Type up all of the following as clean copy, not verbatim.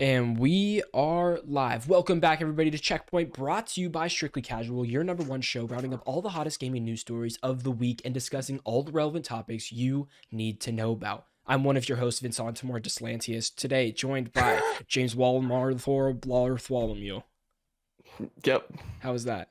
And we are live. Welcome back, everybody, to Checkpoint, brought to you by Strictly Casual, your number one show, rounding up all the hottest gaming news stories of the week and discussing all the relevant topics you need to know about. I'm one of your hosts, Vincentimore Deslantius, today joined by James Walmar Bartholomew. Yep, How was that?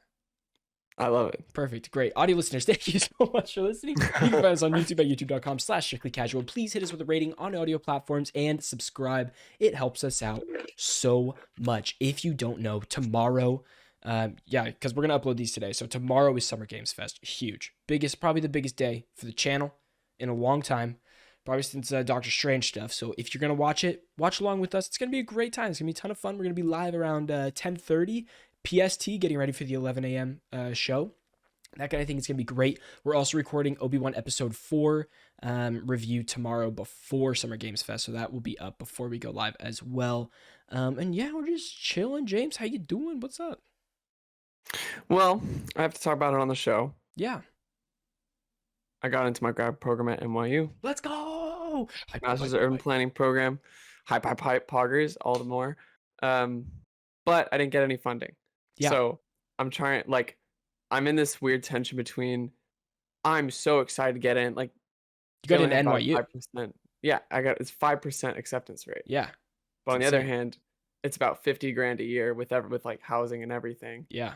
I love it. Perfect. Great. Audio listeners, thank you so much for listening. You can find us on YouTube at youtube.com/strictlycasual. Please hit us with a rating on audio platforms and subscribe. It helps us out so much. If you don't know, tomorrow, because we're going to upload these today. So tomorrow is Summer Games Fest. Huge. Probably the biggest day for the channel in a long time. Probably since Doctor Strange stuff. So if you're going to watch it, watch along with us. It's going to be a great time. It's going to be a ton of fun. We're going to be live around 10:30 PST, getting ready for the 11 a.m. Show. That kind of thing is going to be great. We're also recording Obi-Wan Episode 4 review tomorrow before Summer Games Fest, so that will be up before we go live as well. And yeah, we're just chilling. James, how you doing? What's up? Well, I have to talk about it on the show. Yeah. I got into my grad program at NYU. Let's go! Masters of Urban Planning program. Hype, poggers, all the more. But I didn't get any funding. Yeah. So I'm trying, I'm in this weird tension between, I'm so excited to get in. Like, you got into NYU. 5%. Yeah, it's 5% acceptance rate. Yeah. But on the other hand, it's about $50,000 a year with like housing and everything. Yeah.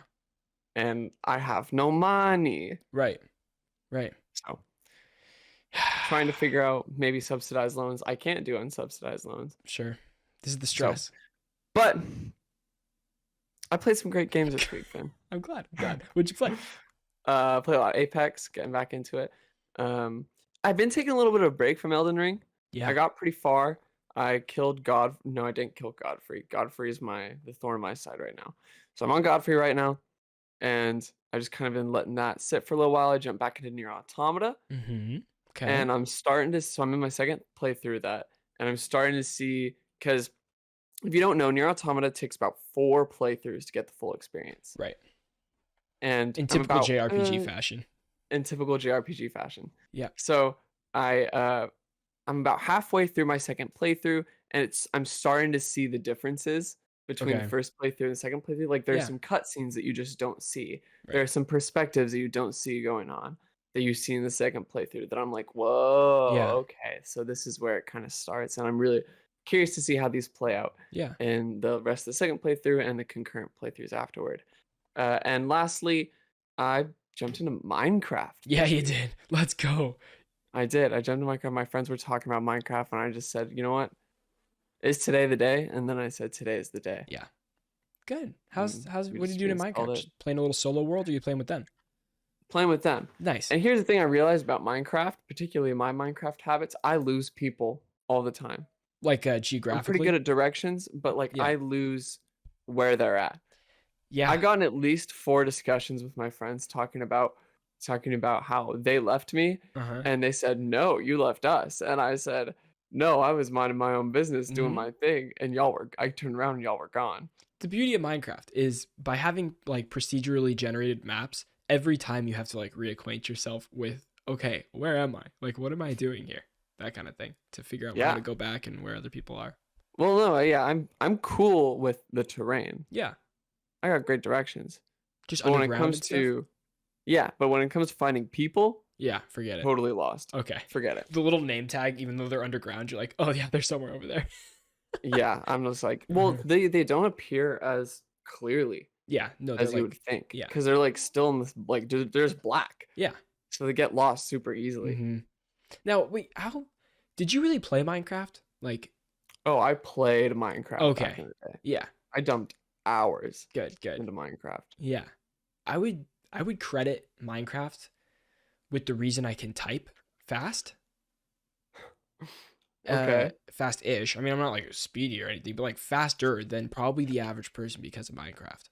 And I have no money. Right. So trying to figure out maybe subsidized loans. I can't do unsubsidized loans. Sure. This is the stress. But I played some great games this week, man. I'm glad. What'd you play? I played a lot of Apex, getting back into it. I've been taking a little bit of a break from Elden Ring. Yeah. I got pretty far. I killed God. No, I didn't kill Godfrey. Godfrey is the thorn in my side right now. So I'm on Godfrey right now. And I just kind of been letting that sit for a little while. I jumped back into Nier Automata. Mm-hmm. Okay. And I'm in my second playthrough of that. And I'm starting to see, because if you don't know, Nier Automata takes about 4 playthroughs to get the full experience. Right. And in typical JRPG fashion. In typical JRPG fashion. Yeah. So I'm about halfway through my second playthrough, and I'm starting to see the differences between the first playthrough and the second playthrough. Like, there's some cutscenes that you just don't see. Right. There are some perspectives that you don't see going on that you see in the second playthrough that I'm like, whoa, okay, so this is where it kind of starts. And I'm really curious to see how these play out in the rest of the second playthrough and the concurrent playthroughs afterward. And lastly, I jumped into Minecraft. Yeah, you did. Let's go. I did. I jumped into Minecraft. My friends were talking about Minecraft, and I just said, you know what? Is today the day? And then I said, today is the day. Yeah. Good. What are you doing in Minecraft? Just playing a little solo world, or are you playing with them? Playing with them. Nice. And here's the thing I realized about Minecraft, particularly my Minecraft habits. I lose people all the time. Like geographically? I'm pretty good at directions, but I lose where they're at. Yeah. I got in at least 4 discussions with my friends talking about how they left me, and they said, no, you left us. And I said, no, I was minding my own business, doing my thing, and I turned around and y'all were gone. The beauty of Minecraft is by having procedurally generated maps, every time you have to reacquaint yourself with, okay, where am I? What am I doing here? That kind of thing, to figure out where to go back and where other people are. Well, no, yeah, I'm cool with the terrain. Yeah. I got great directions. Just underground when it comes to but when it comes to finding people, forget it. Totally lost. Okay. Forget it. The little name tag, even though they're underground, you're like, oh yeah, they're somewhere over there. Yeah, I'm just like, well, they don't appear as clearly. Yeah, no, as you would think. Yeah, because they're still in this there's black. Yeah. So they get lost super easily. Mm-hmm. Now, wait, how did you really play Minecraft? Oh, I played Minecraft. Okay. Back in the day. Yeah. I dumped hours. Good. Into Minecraft. Yeah, I would credit Minecraft with the reason I can type fast. Okay. Fast-ish. I mean, I'm not speedy or anything, but faster than probably the average person because of Minecraft.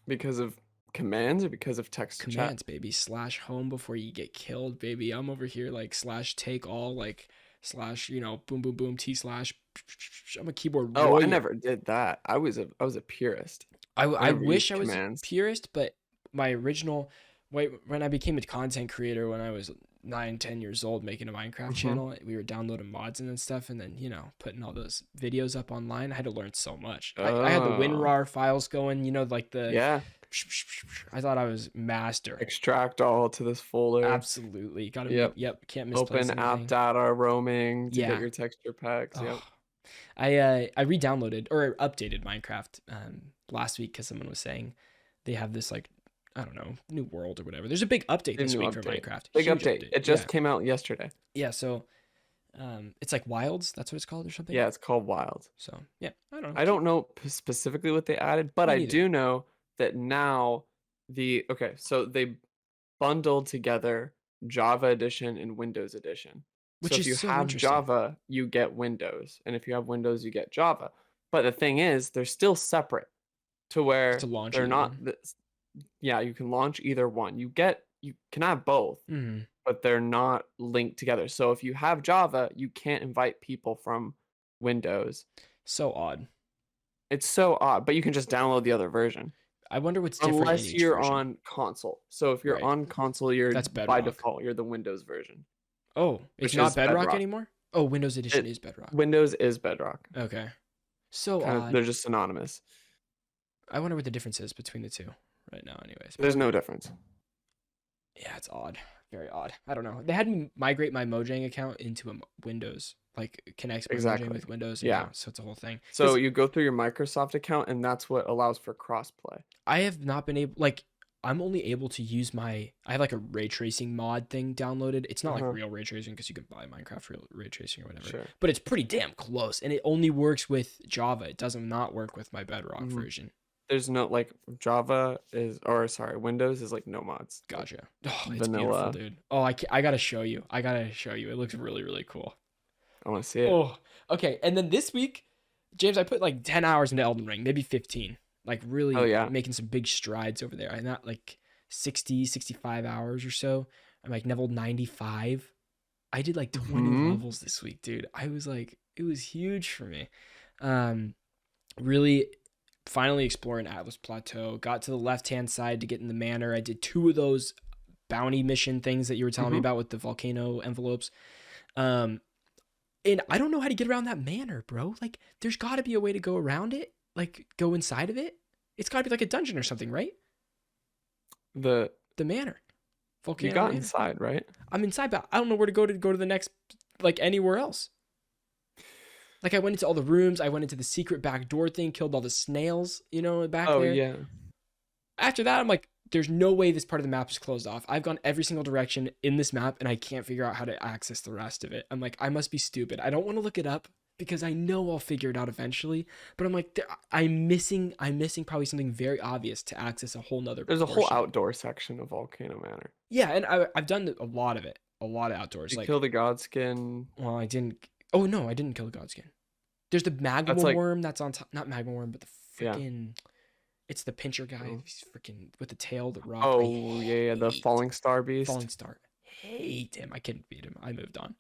Because of commands or because of text commands, chat? Baby. /home before you get killed, baby. I'm over here /take all / boom boom boom / I'm a keyboard warrior. Oh, I never did that. I was a purist. I wish I was a purist, but my original when I became a content creator when I was 9, 10 years old making a Minecraft Mm-hmm. channel. We were downloading mods and stuff, and then putting all those videos up online. I had to learn so much. I had the Oh, WinRAR files going, like the. yeah. I thought I was master. Extract all to this folder. Absolutely, got to make. Yep. Yep, can't misplace Open app anything. data roaming to get Yeah. your texture packs. Yep. Oh, I re-downloaded or updated Minecraft last week because someone was saying they have this like, I don't know, new world or whatever. There's a big update A this new week for update. Minecraft. Big Huge update. update. It just came out yesterday. Yeah. So it's like Wilds. That's what it's called or something. Yeah, it's called Wild. So yeah, I don't know. I don't know specifically what they added, but Me I neither. do know that now so they bundled together Java Edition and Windows Edition. Which So if is you so have interesting. Java, you get Windows, and if you have Windows, you get Java. But the thing is, they're still separate to where To launch they're either not. one. Yeah, you can launch either one. You can have both, Mm-hmm. but they're not linked together. So if you have Java, you can't invite people from Windows. So odd. It's so odd, but you can just download the other version. I wonder what's different in Unless each you're version. on console. So if you're Right. on console, you're That's by Bedrock. default, you're the Windows version. Oh, it's Which not is Bedrock anymore? Oh, Windows Edition is Bedrock. Windows is Bedrock. Okay. So Kind of, odd. they're just synonymous. I wonder what the difference is between the two right now, anyways. There's no difference. Yeah, it's odd. Very odd. I don't know. They had me migrate my Mojang account into a Windows, like connects my Exactly. Mojang with Windows. Yeah. So it's a whole thing. So you go through your Microsoft account, and that's what allows for crossplay. I have not been able, like, I'm only able to use I have like a ray tracing mod thing downloaded. It's not like real ray tracing because you can buy Minecraft real ray tracing or whatever. Sure. But it's pretty damn close, and it only works with Java. It does not work with my Bedrock version. There's no Windows is like no mods. Gotcha. Oh, it's vanilla. beautiful, dude. Oh, I gotta show you. It looks really, really cool. I want to see it. Oh, okay. And then this week, James, I put like 10 hours into Elden Ring, maybe 15. Like really making some big strides over there. I'm at like 60, 65 hours or so. I'm like level 95. I did like 20 levels this week, dude. I was like, it was huge for me. Really finally exploring Atlas Plateau. Got to the left-hand side to get in the manor. I did 2 of those bounty mission things that you were telling me about with the volcano envelopes. And I don't know how to get around that manor, bro. Like, there's got to be a way to go around it. Like, go inside of it. It's got to be like a dungeon or something, right? The manor. Volcano you got manor. Inside, right? I'm inside, but I don't know where to go to the next, like, anywhere else. Like, I went into all the rooms. I went into the secret back door thing, killed all the snails, back there. Oh, yeah. After that, I'm like, there's no way this part of the map is closed off. I've gone every single direction in this map, and I can't figure out how to access the rest of it. I'm like, I must be stupid. I don't want to look it up because I know I'll figure it out eventually. But I'm like, I'm missing probably something very obvious to access a whole nother. There's a whole outdoor section of Volcano Manor. Yeah, and I've done a lot of it. A lot of outdoors. Did you kill the Godskin? Well, I didn't. Oh, no, I didn't kill the Godskin. There's the magma worm that's on top. Not magma worm, but the freaking... Yeah. It's the pincher guy. He's freaking with the tail, the rock. Oh, yeah, the falling star beast. Falling star. Hate him. I couldn't beat him. I moved on.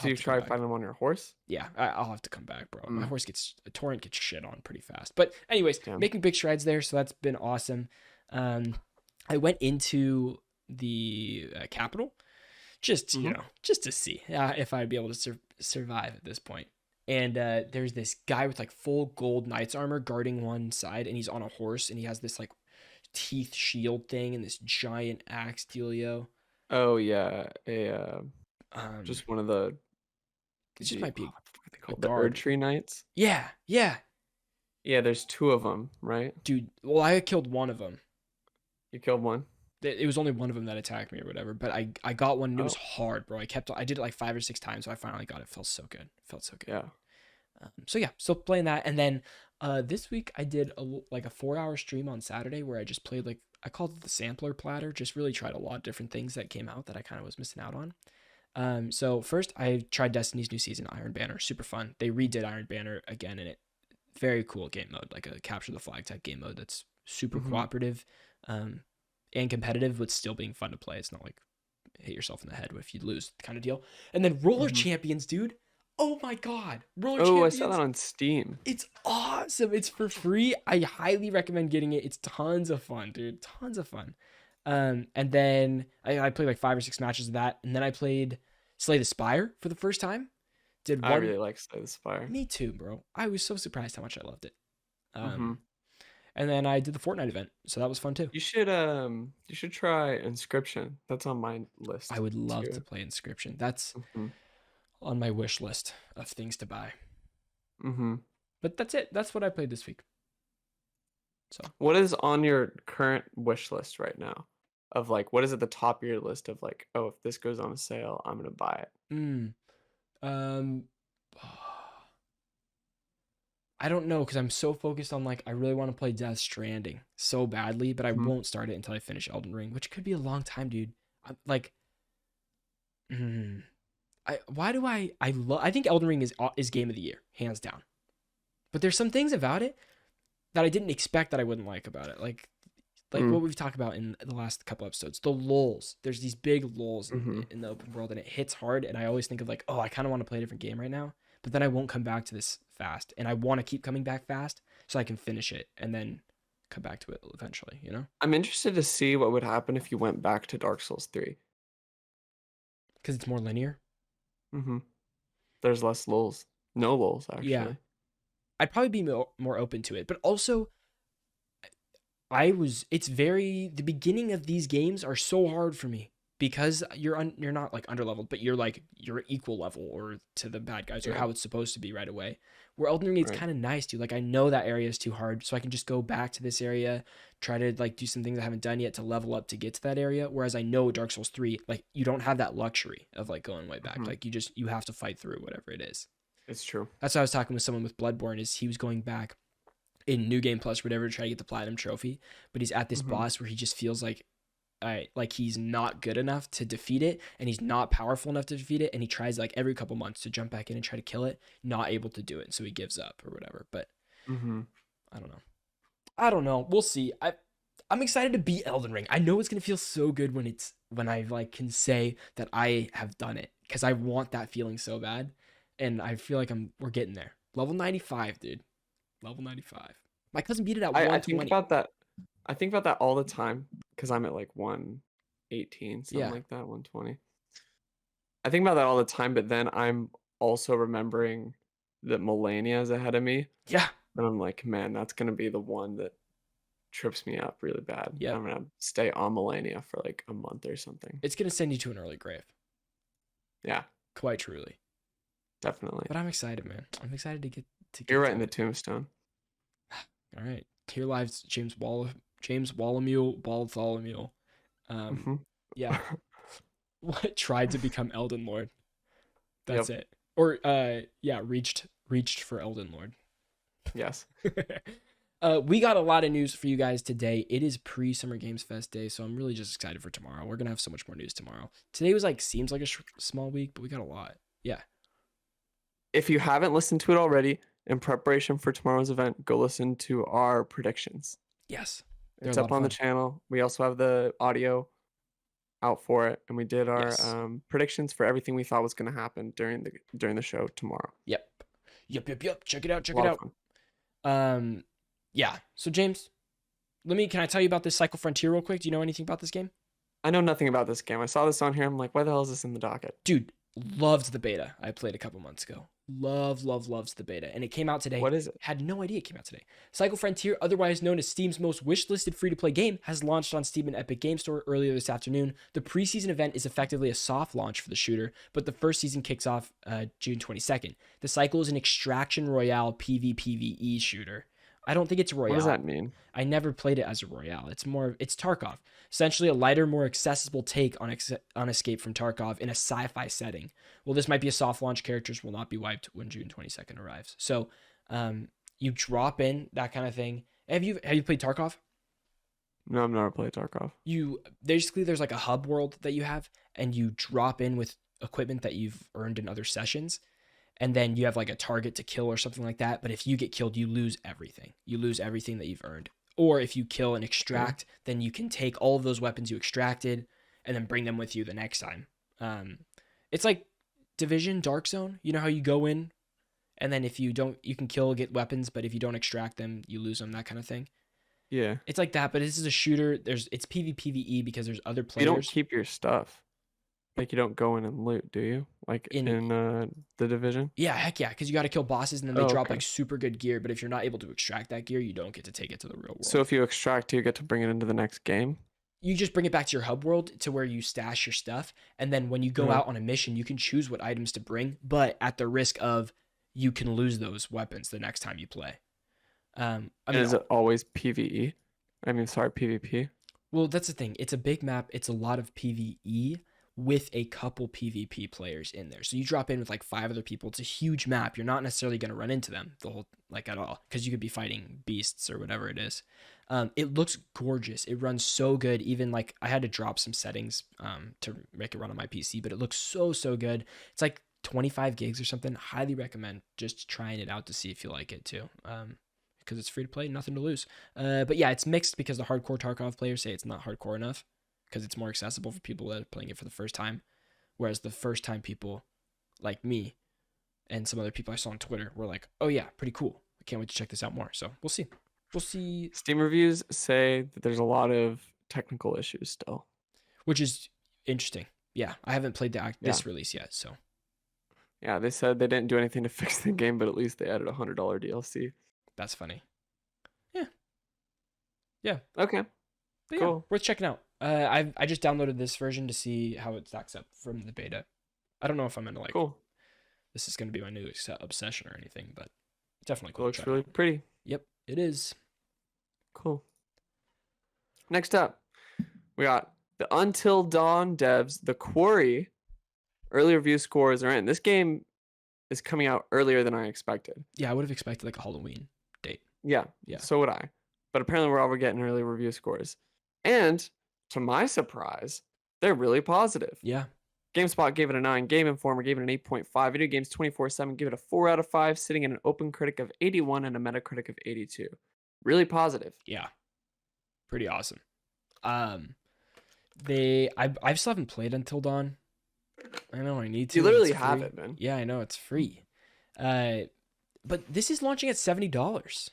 Did you try to find him on your horse? Yeah, I'll have to come back, bro. My horse a torrent gets shit on pretty fast. But anyways, making big strides there, so that's been awesome. I went into the capital just just to see if I'd be able to survive at this point. And there's this guy with like full gold knight's armor guarding one side, and he's on a horse, and he has this like teeth shield thing and this giant axe dealio. Oh yeah, just one of the. It just might be the Erd Tree Knights. Yeah. There's 2 of them, right? Dude, well, I killed one of them. You killed one? It was only one of them that attacked me or whatever, but I got one and it was hard, bro. I did it like 5 or 6 times, so I finally got it. It felt so good. Yeah. So playing that, and then this week I did a 4-hour stream on Saturday where I just played I called it the sampler platter. Just really tried a lot of different things that came out that I kind of was missing out on. So first I tried Destiny's new season, Iron Banner. Super fun. They redid Iron Banner again, and very cool game mode, like a capture the flag type game mode that's super cooperative. And competitive, but still being fun to play. It's not like hit yourself in the head if you lose kind of deal. And then Roller Champions, dude. Oh my god. Roller Champions. I saw that on Steam. It's awesome. It's for free. I highly recommend getting it. It's tons of fun, dude. Tons of fun. And then I played like 5 or 6 matches of that, and then I played Slay the Spire for the first time. Did I one. really like Slay the Spire. Me too, bro. I was so surprised how much I loved it. Mm-hmm. And then I did the Fortnite event, so that was fun too. You should try Inscription. That's on my I list would love to too. play Inscription. That's Mm-hmm. on my wish list of things to buy. Mm-hmm. But that's it. That's what I played this week. So What is on your current wish list right now? Of like, what is at the top of your list of like, oh, if this goes on a sale, I'm gonna buy it. um I don't know because I'm so focused on like I really want to play Death Stranding so badly, but I Mm-hmm. won't start it until I finish Elden Ring, which could be a long time, dude. I'm like, why do I think Elden Ring is game of the year, hands down. But there's some things about it that I didn't expect that I wouldn't like about it, like what we've talked about in the last couple episodes, the lulls. There's these big lulls Mm-hmm. in the open world, and it hits hard. And I always think of like, oh, I kind of want to play a different game right now, but then I won't come back to this fast, and I want to keep coming back fast so I can finish it and then come back to it eventually. You know, I'm interested to see what would happen if you went back to Dark Souls 3. because it's more linear. Mm-hmm. There's less lulls. No lulls, Yeah, actually. I'd probably be more open to it, but also the beginning of these games are so hard for me because you're not like underleveled, but you're equal level or to the bad guys or Yeah. how it's supposed to be right away. Where Elden Ring is Right. kind of nice, dude. Like I know that area is too hard, so I can just go back to this area, try to like do some things I haven't done yet to level up to get to that area. Whereas I know Dark Souls 3, like you don't have that luxury of like going way back. Mm-hmm. Like you have to fight through whatever it is. It's true. That's what I was talking with someone with Bloodborne is he was going back in New Game Plus or whatever to try to get the platinum trophy, but he's at this Mm-hmm. boss where he just feels like he's not good enough to defeat it, and he's not powerful enough to defeat it, and he tries like every couple months to jump back in and try to kill it, not able to do it, so he gives up or whatever. But Mm-hmm. I don't know. We'll see. I'm excited to beat Elden Ring. I know it's gonna feel so good when I like can say that I have done it because I want that feeling so bad, and I feel like we're getting there. Level 95, dude. Level 95. My cousin beat it at I 120. think about that. I think about that all the time because I'm at like 118, something Yeah. like that, 120. I think about that all the time, but then I'm also remembering that Melania is ahead of me, Yeah. and I'm like, man, that's gonna be the one that trips me up really bad. Yeah. I'm gonna stay on Melania for like a month or something. It's gonna send you to an early grave. Yeah, Quite truly. definitely. But I'm excited, man. I'm excited to get You're right to in the it. tombstone. All right. Here lies James Wallamule Bartholomew. Mm-hmm. Yeah. What tried to become Elden Lord. That's Yep. it. Or yeah, reached for Elden Lord. Yes. We got a lot of news for you guys today. It is pre-Summer Games Fest day, so I'm really just excited for tomorrow. We're gonna have so much more news tomorrow. Today was seems like a small week, but we got a lot. Yeah. If you haven't listened to it already, in preparation for tomorrow's event, go listen to our predictions. Yes. It's up on the channel. We also have the audio out for it, and we did our predictions for everything we thought was going to happen during the show tomorrow. Yep. Check it out. Check A lot it of out. fun. Yeah. So James, can I tell you about this Cycle Frontier real quick? Do you know anything about this game? I know nothing about this game. I saw this on here. I'm like, why the hell is this in the docket? Dude, loved the beta. I played a couple months ago. Loves the beta. And it came out today. What is it? Had no idea it came out today. Cycle Frontier, otherwise known as Steam's most wishlisted free-to-play game, has launched on Steam and Epic Game Store earlier this afternoon. The preseason event is effectively a soft launch for the shooter, but the first season kicks off June 22nd. The Cycle is an extraction royale PvPvE shooter. I don't think it's a royale. What does that mean? I never played it as a royale. It's Tarkov. Essentially a lighter, more accessible take on Escape from Tarkov in a sci-fi setting. Well, this might be a soft launch. Characters will not be wiped when June 22nd arrives. So, you drop in that kind of thing. Have you played Tarkov? No, I've never played Tarkov. There's like a hub world that you have, and you drop in with equipment that you've earned in other sessions. And then you have like a target to kill or something like that. But if you get killed, you lose everything. You lose everything that you've earned. Or if you kill and extract, then you can take all of those weapons you extracted and then bring them with you the next time. It's like Division, Dark Zone. You know how you go in, and then if you don't, you can kill, get weapons, but if you don't extract them, you lose them, that kind of thing. Yeah. It's like that, but this is a shooter. It's PvPvE because there's other You don't players keep your stuff. Like you don't go in and loot, do you? Like in. in the Division? Yeah, heck yeah, because you got to kill bosses and then they Oh, drop okay. like super good gear. But if you're not able to extract that gear, you don't get to take it to the real So world. if you extract, you get to bring it into the next game. You just bring it back to your hub world to where you stash your stuff, and then when you go Uh-huh. out on a mission, you can choose what items to bring, but at the risk of you can lose those weapons the next time you play. I And mean, is it always PvE? I mean, sorry, PvP. well, that's the thing. It's a big map. It's a lot of PvE with a couple PvP players in there. So you drop in with like 5 other people. It's a huge map. You're not necessarily going to run into them the whole like at all because you could be fighting beasts or whatever it is. It looks gorgeous. It runs so good. Even like I had to drop some settings to make it run on my PC, but it looks so good. It's like 25 gigs or something. Highly recommend just trying it out to see if you like it too. Because it's free to play, nothing to lose. But yeah, it's mixed because the hardcore Tarkov players say it's not hardcore enough because it's more accessible for people that are playing it for the first time. Whereas the first time people like me and some other people I saw on Twitter were like, oh yeah, pretty cool. I can't wait to check this out more. So we'll see. We'll see. Steam reviews say that there's a lot of technical issues still. Which is interesting. Yeah, I haven't played Yeah. this release yet, so Yeah, they said they didn't do anything to fix the game, but at least they added $100 DLC. that's funny. Yeah. Yeah. Okay. But yeah, Cool. worth checking out. I just downloaded this version to see how it stacks up from the beta. I don't know if I'm gonna like Cool. this is gonna be my new obsession or anything, but definitely It cool. looks really pretty. Yep, it is. Cool. Next up, we got the Until Dawn devs, The Quarry. Early review scores are in. This game is coming out earlier than I expected. Yeah, I would have expected like a Halloween date. Yeah, Yeah. so would I. But apparently we're already getting early review scores. And to my surprise, they're really positive. Yeah. GameSpot gave it a 9. Game Informer gave it an 8.5. Video Games 24/7 gave it a 4 out of 5, sitting at an Open Critic of 81 and a Metacritic of 82. Really positive. Yeah. Pretty awesome. I still haven't played Until Dawn. I know I need to. You literally have it, man. Yeah, I know it's free. But this is launching at $70,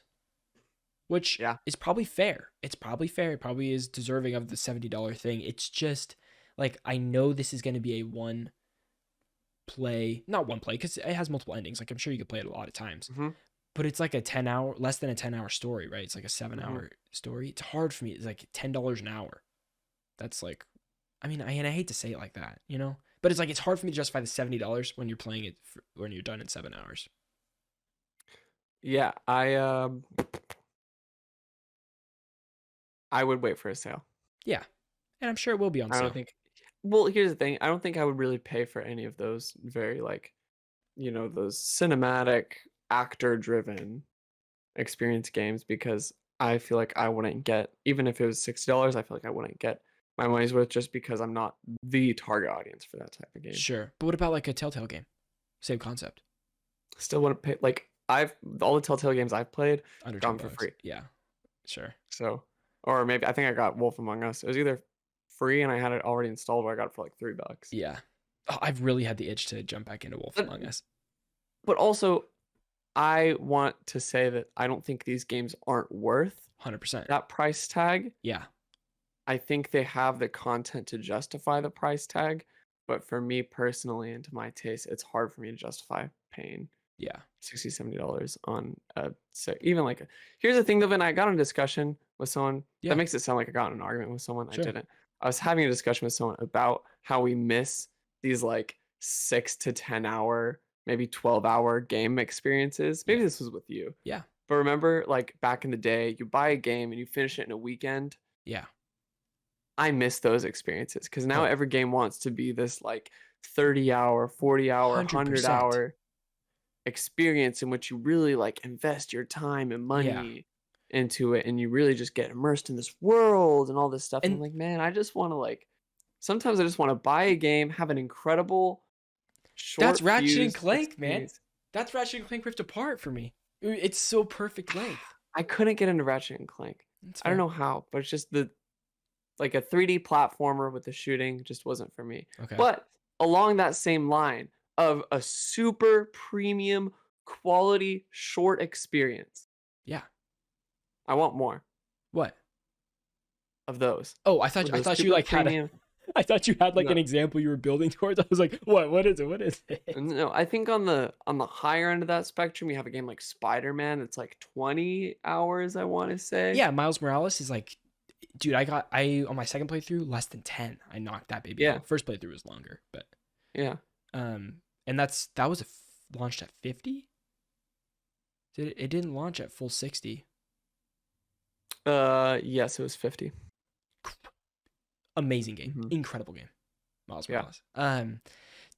which is probably fair. It's probably fair. It probably is deserving of the $70 thing. It's just like I know this is going to be a not one play because it has multiple endings. Like I'm sure you could play it a lot of times. Mm-hmm. But it's like less than a 10-hour story, right? It's like a 7-hour story. It's hard for me. It's like $10 an hour. That's like, I mean, I hate to say it like that, you know? But it's like, it's hard for me to justify the $70 when you're playing it when you're done in 7 hours. Yeah, I would wait for a sale. Yeah. And I'm sure it will be on sale. I don't think. Well, here's the thing. I don't think I would really pay for any of those very those cinematic actor-driven experience games because I feel like I wouldn't get, even if it was $60, I feel like I wouldn't get my money's worth just because I'm not the target audience for that type of game. Sure. But what about like a Telltale game? Same concept. Still wouldn't pay. Like all the Telltale games I've played, Under gone $10 for free. Yeah. Sure. So, or maybe I think I got Wolf Among Us. It was either free and I had it already installed, or I got it for like $3. Yeah. Oh, I've really had the itch to jump back into Wolf Among Us. But also, I want to say that I don't think these games aren't worth 100% that price tag. Yeah. I think they have the content to justify the price tag, but for me personally and to my taste, it's hard for me to justify paying $60, $70 on even like here's the thing though, I got in a discussion with someone that makes it sound like I got in an argument with someone. Sure. I didn't. I was having a discussion with someone about how we miss these like 6 to 10 hour, maybe 12-hour game experiences. Maybe this was with you. Yeah. But remember, like back in the day, you buy a game and you finish it in a weekend. Yeah. I miss those experiences because now every game wants to be this like 30-hour, 40-hour, 100-hour experience in which you really like invest your time and money into it and you really just get immersed in this world and all this stuff. And I'm like, man, I just want to sometimes I just want to buy a game, have an incredible short That's Ratchet and Clank, experience. Man. That's Ratchet and Clank Rift Apart for me. It's so perfect length. I couldn't get into Ratchet and Clank. I don't know how, but it's just like a 3D platformer with the shooting just wasn't for me. Okay. But along that same line of a super premium quality short experience. Yeah. I want more. What? of those. Oh, With I those thought you super like had premium. I thought you had like No, an example you were building towards. I was like, what? What is it? What is it? no. I think on the higher end of that spectrum, you have a game like Spider-Man that's like 20 hours. I want to say. Yeah, Miles Morales is like, dude, I on my second playthrough less than 10. I knocked that baby Yeah, out. First playthrough was longer, but yeah. and that was launched at 50. It didn't launch at full 60. Yes, it was 50. Amazing game, Hmm. incredible game, Miles Yeah, Morales.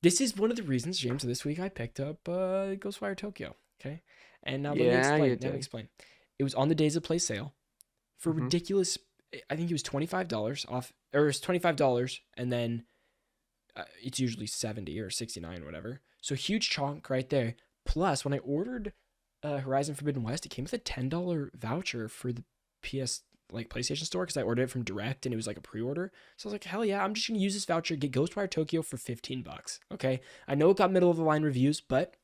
This is one of the reasons, James, this week I picked up Ghostwire Tokyo. Okay, and now let me yeah, you explain. Now let me did. explain. It was on the days of play sale for Hmm. ridiculous. I think it was $25 off, or it was $25, and then it's usually 70 or 69 or whatever. So huge chunk right there. Plus, when I ordered Horizon Forbidden West, it came with a $10 voucher for the PS like PlayStation Store because I ordered it from Direct and it was like a pre-order. So I was like, hell yeah, I'm just gonna use this voucher, get Ghostwire Tokyo for $15. Okay, I know it got middle of the line reviews, but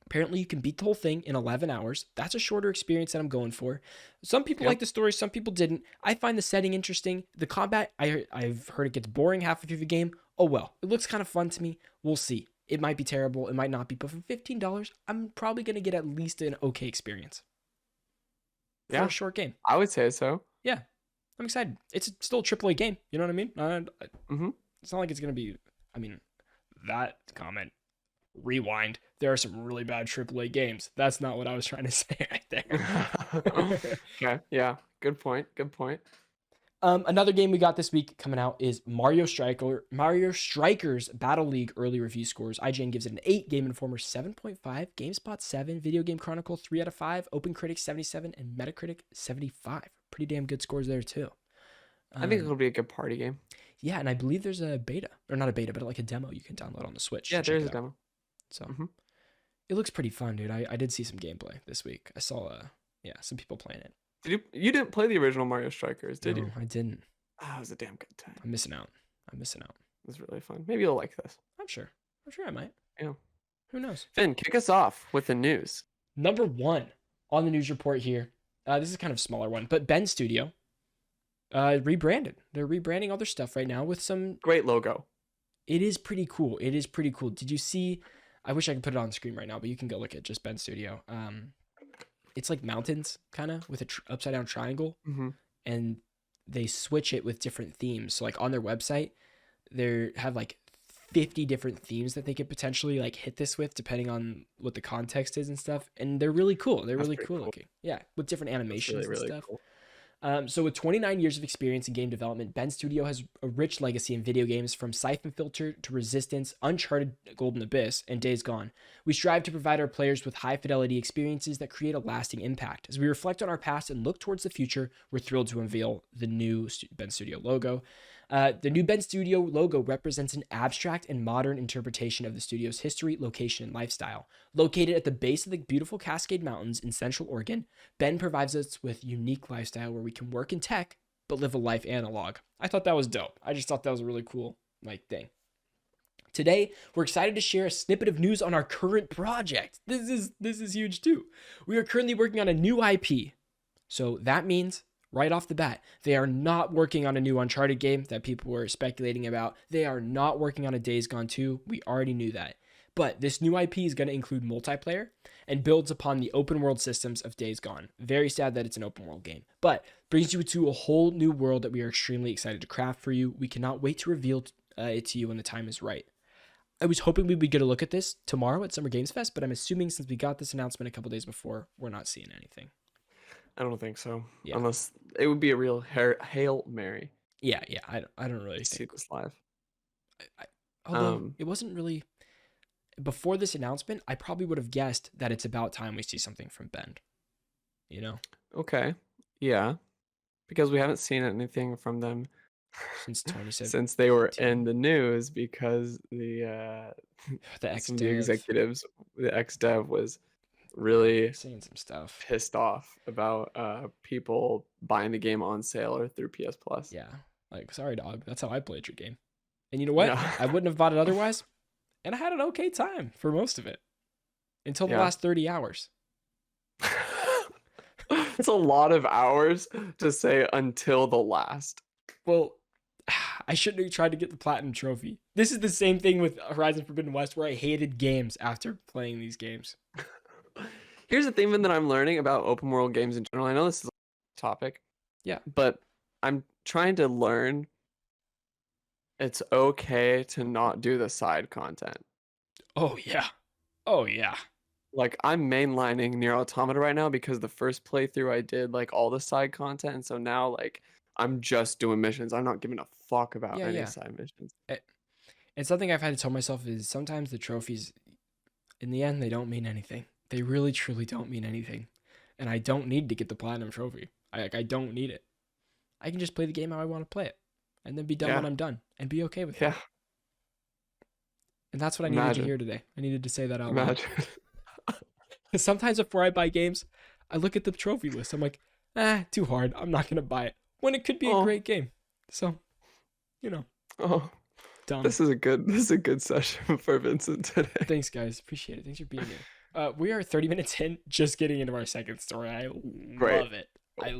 apparently you can beat the whole thing in 11 hours. That's a shorter experience that I'm going for. Some people Yep. like the story, some people didn't. I find the setting interesting. The combat, I've heard it gets boring half of the game. Oh well, it looks kind of fun to me. We'll see. It might be terrible, it might not be, but for $15, I'm probably gonna get at least an okay experience for a Yeah, short game. I would say so. Yeah, I'm excited. It's still a AAA game. You know what I mean? Hmm. It's not like it's gonna be. I mean, that comment. Rewind. There are some really bad AAA games. That's not what I was trying to say right there. Okay. Yeah. Good point. Good point. Another game we got this week coming out is Mario Strikers Battle League early review scores. IGN gives it an 8, Game Informer 7.5, GameSpot 7, Video Game Chronicle 3 out of 5, OpenCritic 77, and Metacritic 75. Pretty damn good scores there too. I think it'll be a good party game. Yeah, and I believe there's a beta, or not a beta, but like a demo you can download on the Switch. Yeah, To check there's it a out. demo. So Hmm. it looks pretty fun, dude. I did see some gameplay this week. I saw some people playing it. You didn't play the original Mario Strikers, did No, you? I didn't. Ah, it was a damn good time. I'm missing out. I'm missing out. It was really fun. Maybe you'll like this. I'm sure. I'm sure I might. Yeah. Who knows? Finn, kick us off with the news. Number one on the news report here. This is kind of a smaller one, but Ben Studio rebranded. They're rebranding all their stuff right now with some. Great logo. It is pretty cool. It is pretty cool. Did you see? I wish I could put it on the screen right now, but you can go look at just Ben Studio. It's like mountains, kind of with a upside down triangle, Hmm. and they switch it with different themes. So like on their website, they have like 50 different themes that they could potentially like hit this with depending on what the context is and stuff. And they're really cool. They're That's really pretty cool cool. looking. Yeah, with different That's animations really, and really stuff. cool. So with 29 years of experience in game development, Ben Studio has a rich legacy in video games from Siphon Filter to Resistance, Uncharted, Golden Abyss, and Days Gone. We strive to provide our players with high-fidelity experiences that create a lasting impact. As we reflect on our past and look towards the future, we're thrilled to unveil the new Ben Studio logo. The new Ben Studio logo represents an abstract and modern interpretation of the studio's history, location, and lifestyle. Located at the base of the beautiful Cascade Mountains in Central Oregon, Ben provides us with unique lifestyle where we can work in tech but live a life analog. I thought that was dope. I just thought that was a really cool thing. Today, we're excited to share a snippet of news on our current project. This is huge too. We are currently working on a new IP. So that means right off the bat, they are not working on a new Uncharted game that people were speculating about. They are not working on a Days Gone 2. We already knew that. But this new IP is going to include multiplayer and builds upon the open world systems of Days Gone. Very sad that it's an open world game, but brings you to a whole new world that we are extremely excited to craft for you. We cannot wait to reveal it to you when the time is right. I was hoping we would get a look at this tomorrow at Summer Games Fest, but I'm assuming since we got this announcement a couple days before, we're not seeing anything. I don't think so. Yeah. Unless it would be a real Hail Mary Yeah. I don't really to see think. this live. Although it wasn't really before this announcement, I probably would have guessed that it's about time we see something from Bend. You know, Okay. Yeah. Because we haven't seen anything from them since 2017, since they were in the news because the ex some of the executives, the ex-dev was really saying some stuff. pissed off about people buying the game on sale or through PS Plus. Yeah, like sorry, dog. That's how I played your game. And you know what? Yeah. I wouldn't have bought it otherwise. And I had an okay time for most of it until the last 30 hours. It's a lot of hours to say until the last. Well, I shouldn't have tried to get the platinum trophy. This is the same thing with Horizon Forbidden West, where I hated games after playing these games. Here's the thing that I'm learning about open world games in general. I know this is a topic. Yeah. But I'm trying to learn it's okay to not do the side content. Oh yeah. Oh yeah. Like I'm mainlining Nier Automata right now because the first playthrough I did like all the side content, and so now like I'm just doing missions. I'm not giving a fuck about Yeah, any yeah. side missions. And something I've had to tell myself is sometimes the trophies, in the end, they don't mean anything. They really, truly don't mean anything. And I don't need to get the platinum trophy. I don't need it. I can just play the game how I want to play it, and then be done when Yeah. I'm done, and be okay with it. Yeah. And that's what I needed to hear today. I needed to say that out loud. Imagine. Sometimes before I buy games, I look at the trophy list. I'm like, too hard. I'm not gonna buy it. When it could be a great game. So, you know. Oh. Dumb. This is a good session for Vincent today. Thanks, guys. Appreciate it. Thanks for being here. We are 30 minutes in, just getting into our second story. I love it.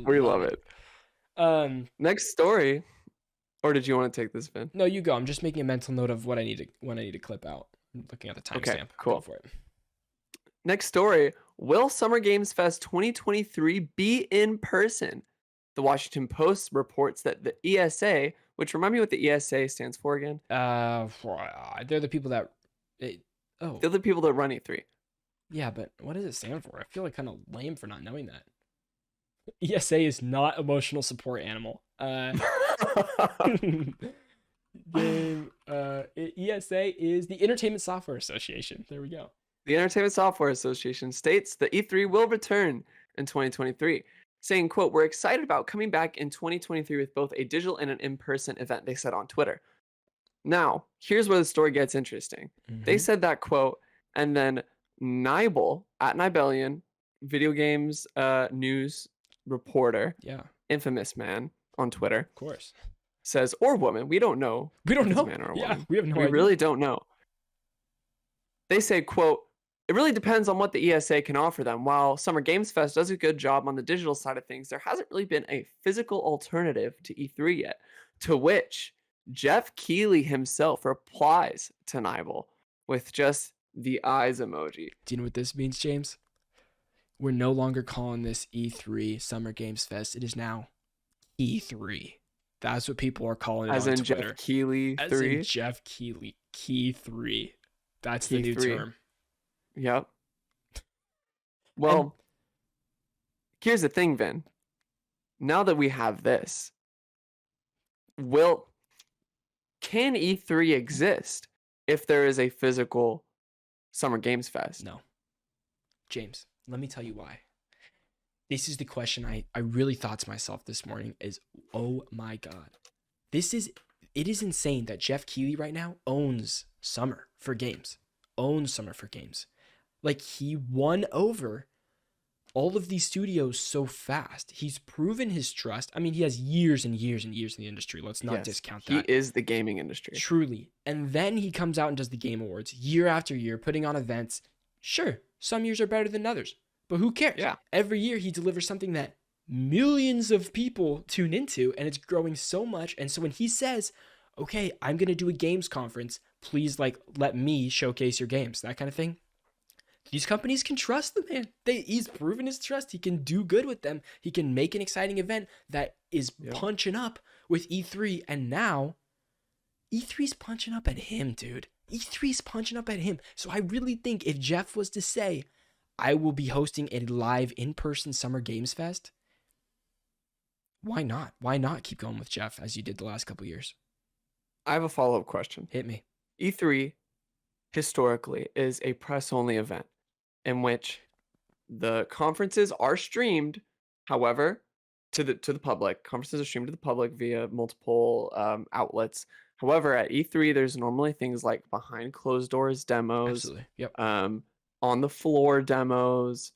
We love it. Next story. Or did you want to take this, Vin? No, you go. I'm just making a mental note of what I need to clip out. I'm looking at the timestamp. Okay, cool. Go for it. Next story. Will Summer Games Fest 2023 be in person? The Washington Post reports that the ESA, which remind me what the ESA stands for again? They're the people that they're the people that run E3. Yeah, but what does it stand for? I feel like kind of lame for not knowing that. ESA is not emotional support animal. ESA is the Entertainment Software Association. There we go. The Entertainment Software Association states that E3 will return in 2023, saying, quote, "We're excited about coming back in 2023 with both a digital and an in-person event," they said on Twitter. Now, here's where the story gets interesting. They said that quote, and then Nibel at Nibelian, video games news reporter, infamous man on Twitter, of course, says, or woman, we don't know. We don't know. Man or yeah, woman. We have no idea. We really don't know. They say, quote, "It really depends on what the ESA can offer them. While Summer Games Fest does a good job on the digital side of things, there hasn't really been a physical alternative to E3 yet." To which Jeff Keighley himself replies to Nibel with just the eyes emoji. Do you know what this means, James? We're no longer calling this E3 Summer Games Fest. It is now E3. That's what people are calling it on Twitter. Jeff Keighley 3? As in Jeff Keighley. Key 3. That's the new term. Yep. Well, here's the thing, Vin. Now that we have this, can E3 exist if there is a physical Summer Games Fest? No. James, let me tell you why. This is the question I really thought to myself this morning is, oh my God. It is insane that Jeff Keighley right now owns Summer for Games. Like, he won over all of these studios so fast. He's proven his trust. I mean, he has years and years and years in the industry. Let's not discount that. He is the gaming industry. Truly. And then he comes out and does the Game Awards year after year, putting on events. Sure, some years are better than others, but who cares? Yeah. Every year he delivers something that millions of people tune into, and it's growing so much. And so when he says, okay, I'm going to do a games conference, please let me showcase your games, that kind of thing. These companies can trust the man. He's proven his trust. He can do good with them. He can make an exciting event that is punching up with E3. And now E3's punching up at him, dude. E3's punching up at him. So I really think if Jeff was to say, I will be hosting a live in-person Summer Games Fest, why not? Why not keep going with Jeff as you did the last couple years? I have a follow-up question. Hit me. E3 historically is a press-only event in which the conferences are streamed, however, to the public. Conferences are streamed to the public via multiple outlets. However, at E3, there's normally things like behind closed doors demos, absolutely, yep, on the floor demos.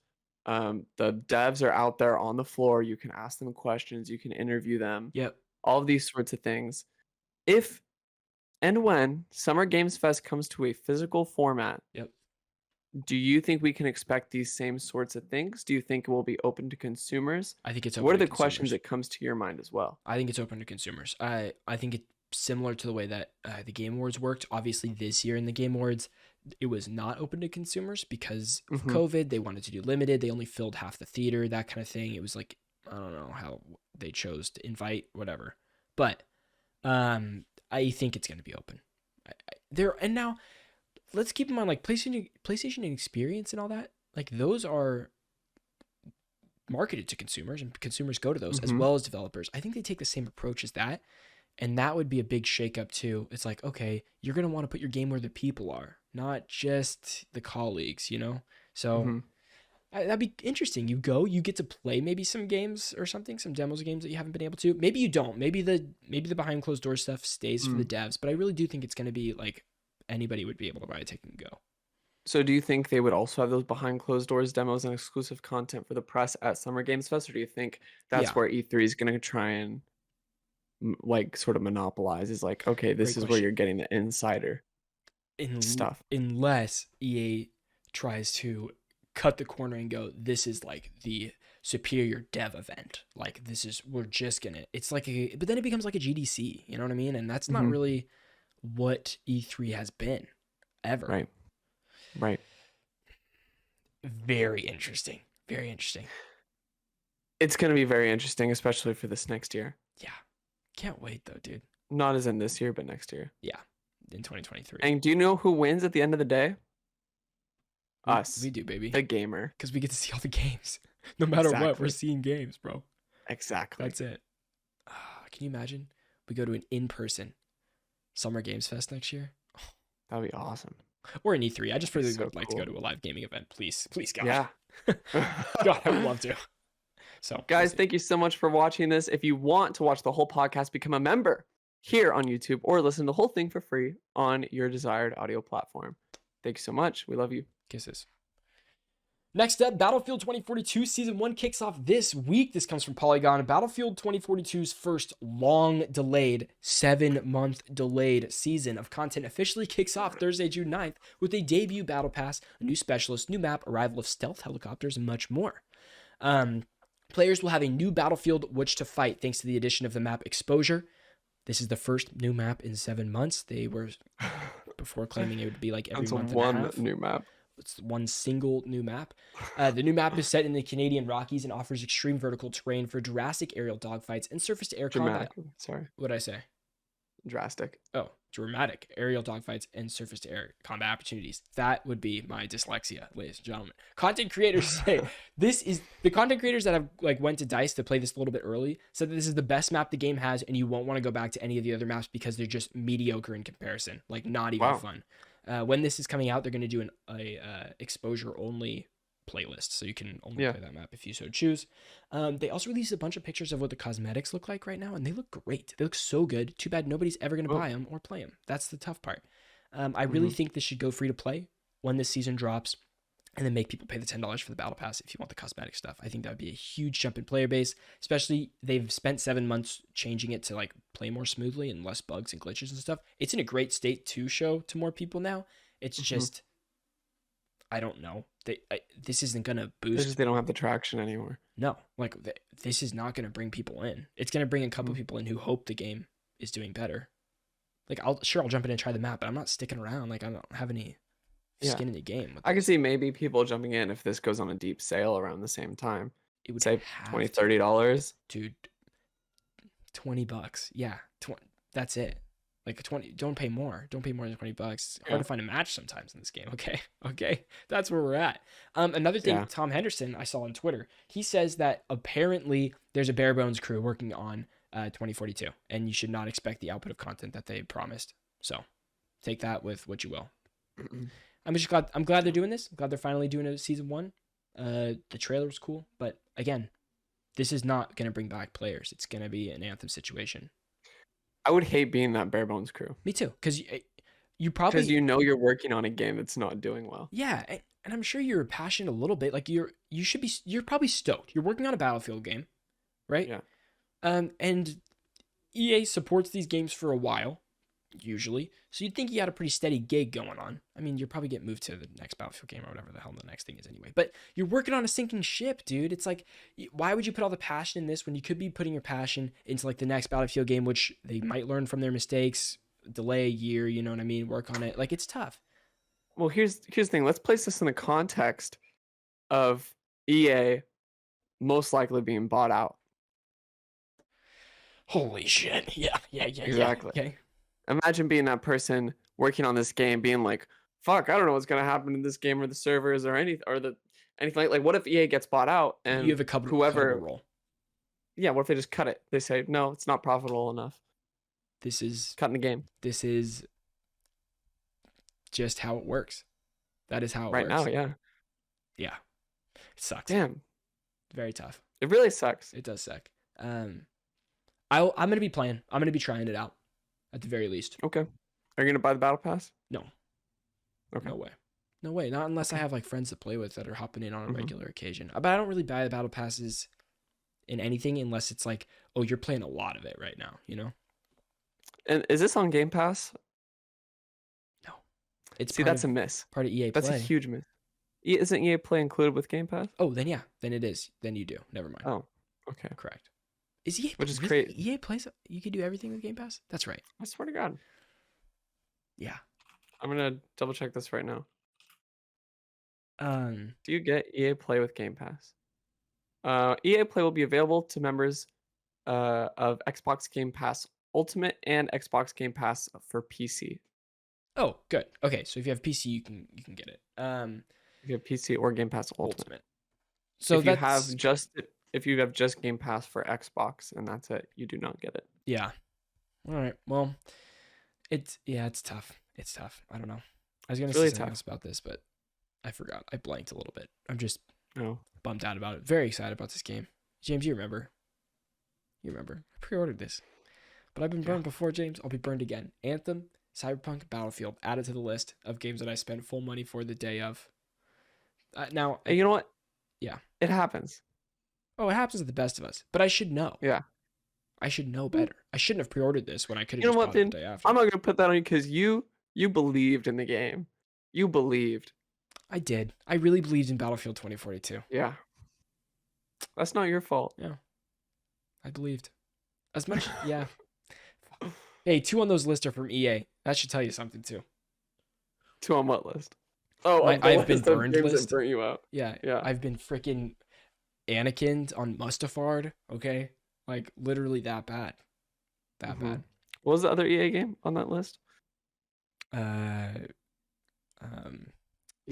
The devs are out there on the floor. You can ask them questions. You can interview them. Yep. All of these sorts of things. If and when Summer Games Fest comes to a physical format, yep, Do you think we can expect these same sorts of things? Do you think it will be open to consumers? I think it's What open are to the questions consumers. that comes to your mind as well? I think it's open to consumers. I think it's similar to the way that the Game Awards worked. Obviously, this year in the Game Awards, it was not open to consumers because of Mm-hmm. COVID. They wanted to do limited. They only filled half the theater, that kind of thing. It was like, I don't know how they chose to invite, whatever. But I think it's going to be open. And now let's keep in mind, like PlayStation Experience and all that. Like those are marketed to consumers, and consumers go to those as Mm-hmm. well as developers. I think they take the same approach as that, and that would be a big shakeup too. It's like, okay, you're gonna want to put your game where the people are, not just the colleagues, you know. So Mm-hmm. that'd be interesting. You get to play maybe some games or something, some demos of games that you haven't been able to. Maybe you don't. Maybe the behind closed door stuff stays for the devs. But I really do think it's gonna be like anybody would be able to buy a ticket and go. So do you think they would also have those behind closed doors demos and exclusive content for the press at Summer Games Fest, or do you think Yeah, that's where E3 is going to try and like sort of monopolize? Is like, okay, great this is where question. you're getting the insider stuff. Unless EA tries to cut the corner and go, this is like the superior dev event. Like this is we're just gonna. It's like but then it becomes like a GDC. You know what I mean? And that's not Mm-hmm. really what E3 has been ever. Right. Right. Very interesting. Very interesting. It's going to be very interesting, especially for this next year. Yeah, can't wait though, dude. Not as in this year, but next year. Yeah, in 2023. And do you know who wins at the end of the day? We Us, do, baby, the gamer. because we get to see all the games. No matter what, we're Exactly. seeing games, bro. Exactly. That's it. Can you imagine? We go to an in-person Summer Games Fest next year, That'd be awesome. or an E3. I just really So would like cool. to go to a live gaming event. Please, please, God. Yeah. God, I would love to. So, Guys, thank you so much for watching this. If you want to watch the whole podcast, become a member here on YouTube or listen to the whole thing for free on your desired audio platform. Thank you so much. We love you. kisses. Next up, Battlefield 2042 Season 1 kicks off this week. This comes from Polygon. Battlefield 2042's first long delayed, 7-month delayed season of content officially kicks off Thursday, June 9th with a debut battle pass, a new specialist, new map, arrival of stealth helicopters, and much more. Players will have a new battlefield which to fight thanks to the addition of the map Exposure. This is the first new map in 7 months. They were before claiming it would be like every That's month and a one half. new map. It's one single new map. The new map is set in the Canadian Rockies and offers extreme vertical terrain for Jurassic aerial dogfights and surface-to-air combat. Dramatic. Sorry. What did I say? Drastic. Oh, dramatic aerial dogfights and surface-to-air combat opportunities. That would be my dyslexia, ladies and gentlemen. Content creators say this is the content creators that have like went to DICE to play this a little bit early said that this is the best map the game has, and you won't want to go back to any of the other maps because they're just mediocre in comparison, like not even fun. When this is coming out, they're going to do a exposure only playlist, so you can only play that map if you so choose. They also released a bunch of pictures of what the cosmetics look like right now, and they look great. They look so good. Too bad nobody's ever going to buy them or play them. That's the tough part. I really think this should go free to play when this season drops, and then make people pay the $10 for the battle pass if you want the cosmetic stuff. I think that would be a huge jump in player base, especially they've spent 7 months changing it to like play more smoothly and less bugs and glitches and stuff. It's in a great state to show to more people now. It's just, I don't know. This isn't going to boost. They don't have the traction anymore. No, like this is not going to bring people in. It's going to bring a couple people in who hope the game is doing better. Like I'll jump in and try the map, but I'm not sticking around. Like I don't have any skin in the game. I can see maybe people jumping in if this goes on a deep sale around the same time. It would say $20, $30. Dude, $20. Yeah, that's it. Like 20. Don't pay more. Don't pay more than $20. It's hard to find a match sometimes in this game. Okay, that's where we're at. Another thing, Tom Henderson, I saw on Twitter. He says that apparently there's a bare bones crew working on 2042, and you should not expect the output of content that they promised. So take that with what you will. I'm glad they're doing this. I'm glad they're finally doing a season 1. The trailer was cool, but again, this is not going to bring back players. It's going to be an Anthem situation. I would hate being that bare bones crew. Me too, because you probably you're working on a game that's not doing well. Yeah, and I'm sure you're passionate a little bit. Like you're probably stoked. You're working on a Battlefield game, right? Yeah. And EA supports these games for a while. usually. So you'd think you had a pretty steady gig going on. I mean, you're probably getting moved to the next Battlefield game or whatever the hell the next thing is anyway. But you're working on a sinking ship, dude. It's like, why would you put all the passion in this when you could be putting your passion into like the next Battlefield game, which they might learn from their mistakes, delay a year, you know what I mean? Work on it. Like, it's tough. Well, here's the thing. Let's place this in the context of EA most likely being bought out. Holy shit. Yeah. Exactly. Okay. Imagine being that person working on this game, being like, "Fuck, I don't know what's gonna happen in this game or the servers or anything like. What if EA gets bought out and you have a whoever role? Yeah, what if they just cut it? They say, no, it's not profitable enough. This is cutting the game. This is just how it works. That is how it works. Right now, yeah. Yeah. It sucks. Damn. Very tough. It really sucks. It does suck. I'm gonna be playing. I'm gonna be trying it out, at the very least. Okay. Are you gonna buy the battle pass? No. Okay. No way. No way. Not unless I have like friends to play with that are hopping in on a regular occasion. But I don't really buy the battle passes in anything unless it's like, oh, you're playing a lot of it right now, you know? And is this on Game Pass? No. It's that's a miss. Part of EA Play. That's a huge miss. Isn't EA Play included with Game Pass? Oh, then yeah. Then it is. Then you do. Never mind. Oh, okay. Correct. Is EA Which is really, great. EA Plays, you can do everything with Game Pass? That's right. I swear to God. Yeah. I'm gonna double check this right now. Do you get EA Play with Game Pass? EA Play will be available to members of Xbox Game Pass Ultimate and Xbox Game Pass for PC. Oh, good. Okay, so if you have PC, you can get it. If you have PC or Game Pass Ultimate. So if you have just Game Pass for Xbox and that's it, you do not get it. Yeah. All right. Well, it's tough. It's tough. I don't know. I was gonna say something else about this, but I forgot. I blanked a little bit. I'm just bummed out about it. Very excited about this game. James, you remember? I pre-ordered this. But I've been burned before, James. I'll be burned again. Anthem, Cyberpunk, Battlefield added to the list of games that I spent full money for the day of. Now, you know what? Yeah. It happens. Oh, it happens to the best of us. But I should know. Yeah. I should know better. I shouldn't have pre-ordered this when I could have just bought it the day after. I'm not going to put that on you because you believed in the game. You believed. I did. I really believed in Battlefield 2042. Yeah. That's not your fault. Yeah. I believed. As much, yeah. Hey, 2 on those lists are from EA. That should tell you something too. 2 on what list? Oh, I've been burned list. Burnt you out. Yeah. I've been freaking Anakin'd on Mustafard. Okay, like literally that bad. That bad. What was the other EA game on that list? You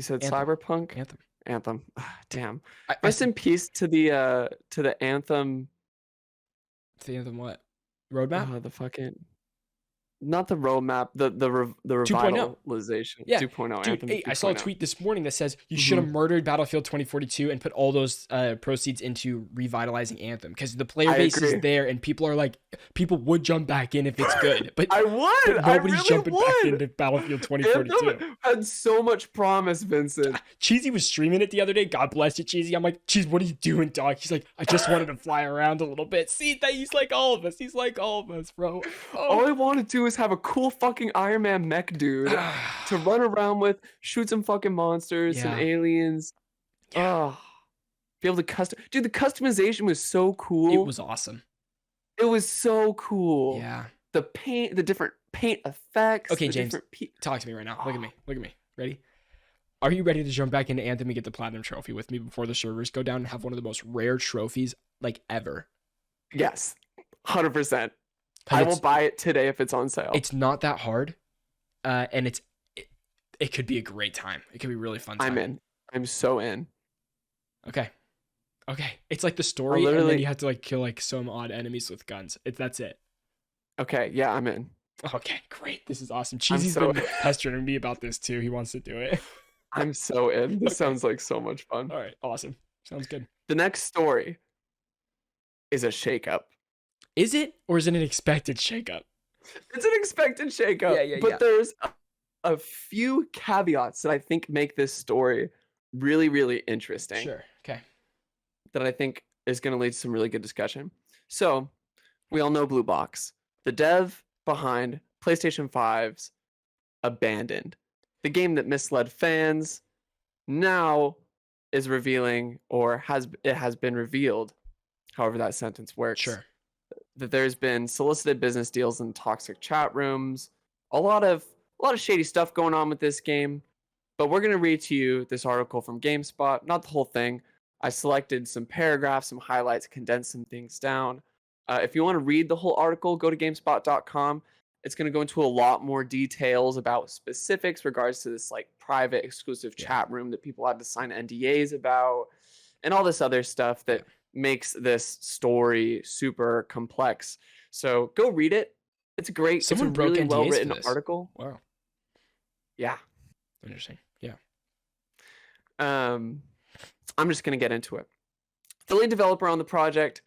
said Anthem. Cyberpunk. Anthem. Damn. Rest in peace to the Anthem. The Anthem what? Roadmap? The fucking. Not the roadmap, the revitalization. Yeah. 2.0. Dude, Anthem hey, 2.0. I saw a tweet this morning that says you should have murdered Battlefield 2042 and put all those proceeds into revitalizing Anthem because the player base is there and people would jump back in if it's good. But I would. But nobody's really jumping would. back into Battlefield 2042. Anthem had so much promise, Vincent. Cheesy was streaming it the other day. God bless you, Cheesy. I'm like, Cheese, what are you doing, dog? He's like, I just wanted to fly around a little bit. See that he's like all of us. He's like all of us, bro. All I want to do is have a cool fucking Iron Man mech dude to run around with, shoot some fucking monsters and aliens. Oh, be able to custom. Dude, the customization was so cool. It was awesome. It was so cool. Yeah. The paint, the different paint effects. Okay, James, talk to me right now. Look at me. Look at me. Ready? Are you ready to jump back into Anthem and get the Platinum Trophy with me before the servers go down and have one of the most rare trophies like ever? Yes. 100%. I will buy it today if it's on sale. It's not that hard. And it could be a great time. It could be a really fun time. I'm in. I'm so in. Okay. It's like the story, and then you have to like kill like some odd enemies with guns. That's it. Okay, yeah, I'm in. Okay, great. This is awesome. Cheesy's been pestering me about this too. He wants to do it. I'm so in. This sounds like so much fun. All right, awesome. Sounds good. The next story is a shakeup. Is it, or is it an expected shakeup? It's an expected shakeup. But there's a few caveats that I think make this story really, really interesting. Sure. Okay. That I think is going to lead to some really good discussion. So, we all know Blue Box, the dev behind PlayStation 5's Abandoned. The game that misled fans now is revealing, or has been revealed, however that sentence works, Sure. that there's been solicited business deals in toxic chat rooms, a lot of shady stuff going on with this game. But we're going to read to you this article from GameSpot, not the whole thing. I selected some paragraphs, some highlights, condensed some things down. If you want to read the whole article, go to gamespot.com. It's going to go into a lot more details about specifics regards to this like private exclusive chat room that people had to sign NDAs about, and all this other stuff that makes this story super complex. So go read it. It's great. Someone it's a really well written for this. article. Wow. Yeah. Interesting. Yeah. I'm just gonna get into it. The lead developer on the project,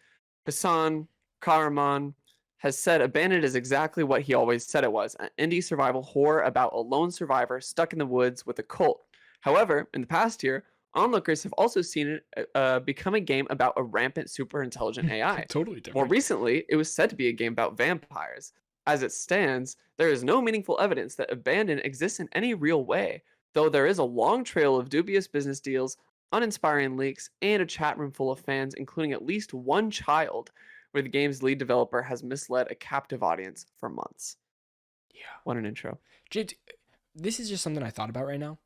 Hassan Kahraman, has said Abandoned is exactly what he always said it was, an indie survival horror about a lone survivor stuck in the woods with a cult. However, in the past year, onlookers have also seen it become a game about a rampant super intelligent AI. Totally different. More recently, it was said to be a game about vampires. As it stands, there is no meaningful evidence that Abandoned exists in any real way, though there is a long trail of dubious business deals, uninspiring leaks, and a chat room full of fans, including at least one child, where the game's lead developer has misled a captive audience for months. Yeah. What an intro. James, this is just something I thought about right now.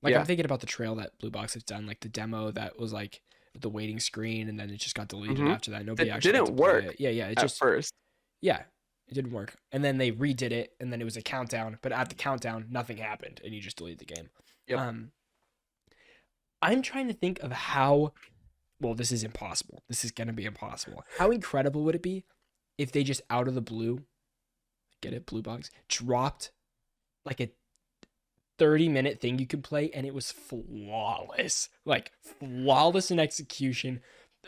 Like, I'm thinking about the trail that Blue Box has done, like the demo that was like the waiting screen, and then it just got deleted after that. Nobody actually didn't work. It. Yeah, it at just first. Yeah, it didn't work, and then they redid it, and then it was a countdown. But at the countdown, nothing happened, and you just deleted the game. Yep. I'm trying to think of how. Well, this is impossible. This is gonna be impossible. How incredible would it be if they just out of the blue, get it, Blue Box, dropped like a 30-minute thing you could play, and it was flawless, like flawless in execution,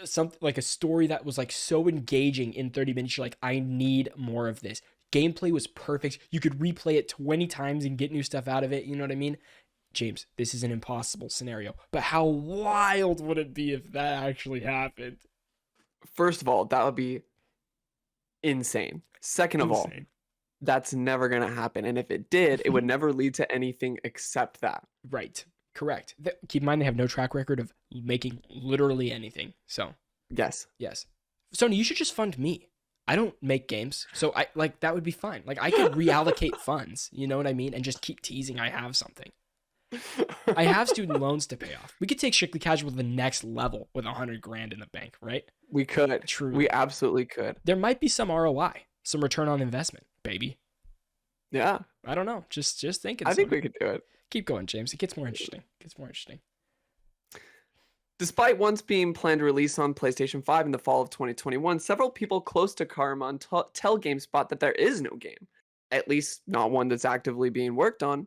something like a story that was like so engaging in 30 minutes. You're like, I need more of this. Gameplay was perfect. You could replay it 20 times and get new stuff out of it. You know what I mean? James, this is an impossible scenario, but how wild would it be if that actually happened? First of all, that would be insane. Second of all, that's never going to happen. And if it did, it would never lead to anything except that. Right. Correct. Keep in mind, they have no track record of making literally anything. So, yes. Sony, you should just fund me. I don't make games. So, that would be fine. Like, I could reallocate funds, you know what I mean? And just keep teasing I have something. I have student loans to pay off. We could take Strictly Casual to the next level with $100,000 in the bank, right? We could. True. We absolutely could. There might be some ROI, some return on investment, baby. Yeah. I don't know. Just thinking. I think we could do it. Keep going, James. It gets more interesting. Despite once being planned to release on PlayStation 5 in the fall of 2021, several people close to Kahraman tell GameSpot that there is no game, at least not one that's actively being worked on.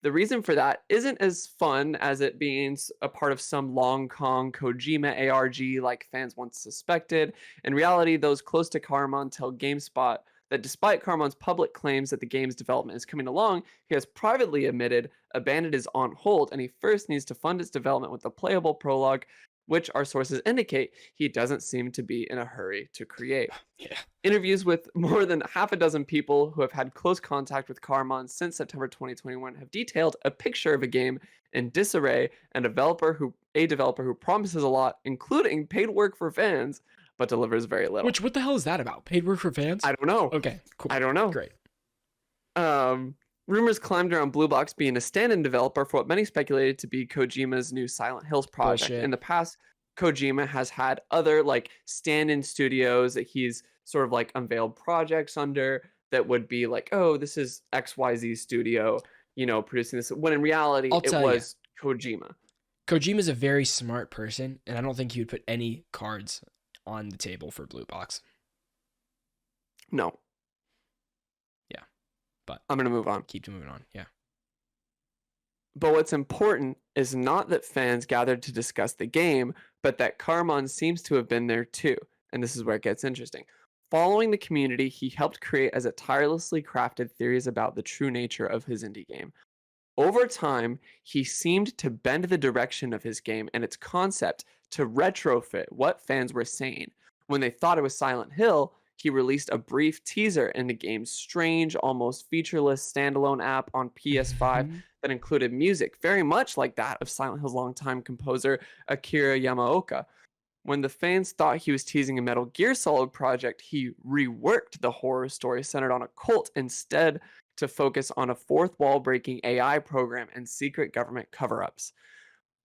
The reason for that isn't as fun as it being a part of some Long Kong Kojima ARG like fans once suspected. In reality, those close to Kahraman tell GameSpot that despite Kahraman's public claims that the game's development is coming along, he has privately admitted Abandoned is on hold and he first needs to fund its development with a playable prologue, which our sources indicate he doesn't seem to be in a hurry to create. Yeah. Interviews with more than half a dozen people who have had close contact with Kahraman since September 2021 have detailed a picture of a game in disarray and a developer who promises a lot, including paid work for fans, but delivers very little. What the hell is that about? Paid work for fans? I don't know. Okay, cool. I don't know. Great. Rumors climbed around Blue Box being a stand-in developer for what many speculated to be Kojima's new Silent Hills project. Bullshit. In the past, Kojima has had other like stand-in studios that he's sort of like unveiled projects under that would be like, oh, this is XYZ studio, producing this. When in reality, it was Kojima. Kojima's a very smart person, and I don't think he would put any cards on the table for Blue Box. No. Yeah. But I'm going to move on. Keep moving on. Yeah. But what's important is not that fans gathered to discuss the game, but that Kahraman seems to have been there too. And this is where it gets interesting. Following the community he helped create as it tirelessly crafted theories about the true nature of his indie game. Over time, he seemed to bend the direction of his game and its concept to retrofit what fans were saying. When they thought it was Silent Hill, he released a brief teaser in the game's strange, almost featureless standalone app on PS5 Mhm. that included music very much like that of Silent Hill's longtime composer Akira Yamaoka. When the fans thought he was teasing a Metal Gear Solid project, he reworked the horror story centered on a cult instead to focus on a fourth wall breaking AI program and secret government cover ups.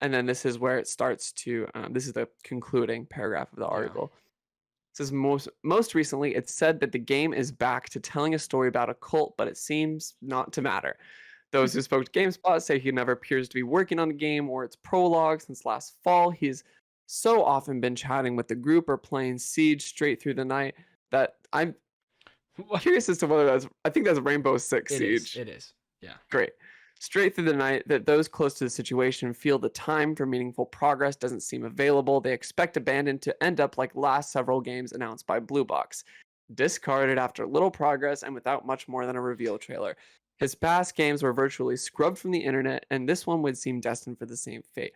And then this is where it starts to, this is the concluding paragraph of the Yeah. article. It says most recently, it's said that the game is back to telling a story about a cult, but it seems not to matter. Those who spoke to GameSpot say he never appears to be working on the game or its prologue since last fall. He's so often been chatting with the group or playing Siege straight through the night that I'm What? curious as to whether that's, I think that's Rainbow Six It is. Siege. It is. Yeah. Great. Straight through the night, that those close to the situation feel the time for meaningful progress doesn't seem available. They expect Abandon to end up like last several games announced by Blue Box, discarded after little progress and without much more than a reveal trailer. His past games were virtually scrubbed from the internet, and this one would seem destined for the same fate.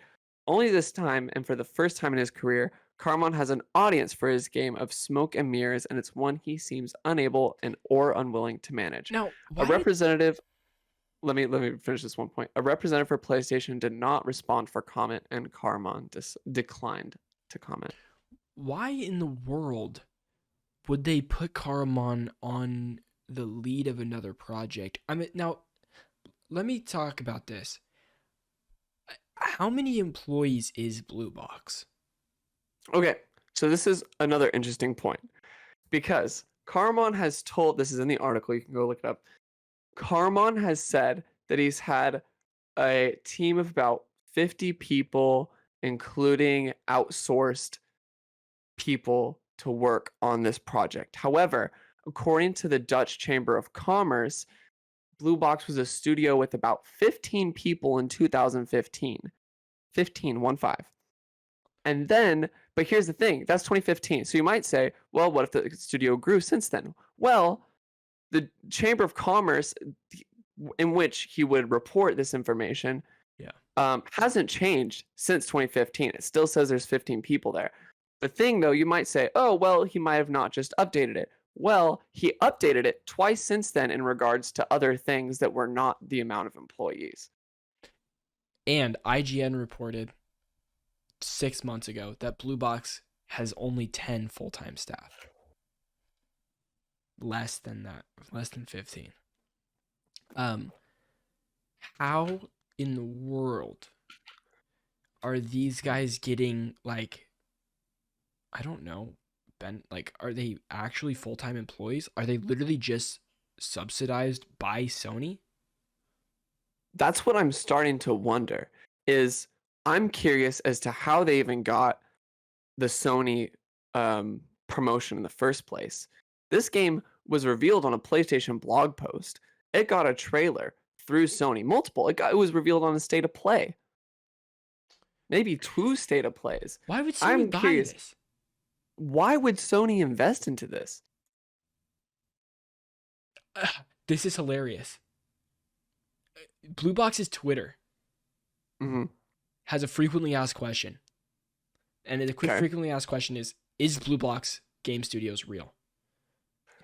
Only this time, and for the first time in his career, Carmon has an audience for his game of smoke and mirrors, and it's one he seems unable and or unwilling to manage. Now, A why did representative let me finish this one point. A representative for PlayStation did not respond for comment, and Carmon declined to comment. why in the world would they put Caramon on the lead of another project? I mean, now let me talk about this. How many employees is Blue Box? Okay, so this is another interesting point because Carmon has told, this is in the article, you can go look it up. Carmon has said that he's had a team of about 50 people, including outsourced people to work on this project. However, according to the Dutch Chamber of Commerce, Blue Box was a studio with about 15 people in 2015. 15, 1 5. And then, but here's the thing, that's 2015. So you might say, well, what if the studio grew since then? Well, the Chamber of Commerce, in which he would report this information, hasn't changed since 2015. It still says there's 15 people there. The thing, though, you might say, oh, well, he might have not just updated it. Well, he updated it twice since then in regards to other things that were not the amount of employees. And IGN reported 6 months ago that Blue Box has only 10 full-time staff. Less than that, less than 15. How in the world are these guys getting, like, I don't know, are they actually full-time employees? Are they literally just subsidized by Sony? That's what I'm starting to wonder. Is I'm curious as to how they even got the Sony promotion in the first place. This game was revealed on a PlayStation blog post. It got a trailer through Sony, multiple. It was revealed on a state of play. Maybe 2 state of plays. Why would Sony I'm buy curious, this? why would Sony invest into this? This is hilarious. Blue Box's Twitter has a frequently asked question. And the frequently asked question is Blue Box Game Studios real?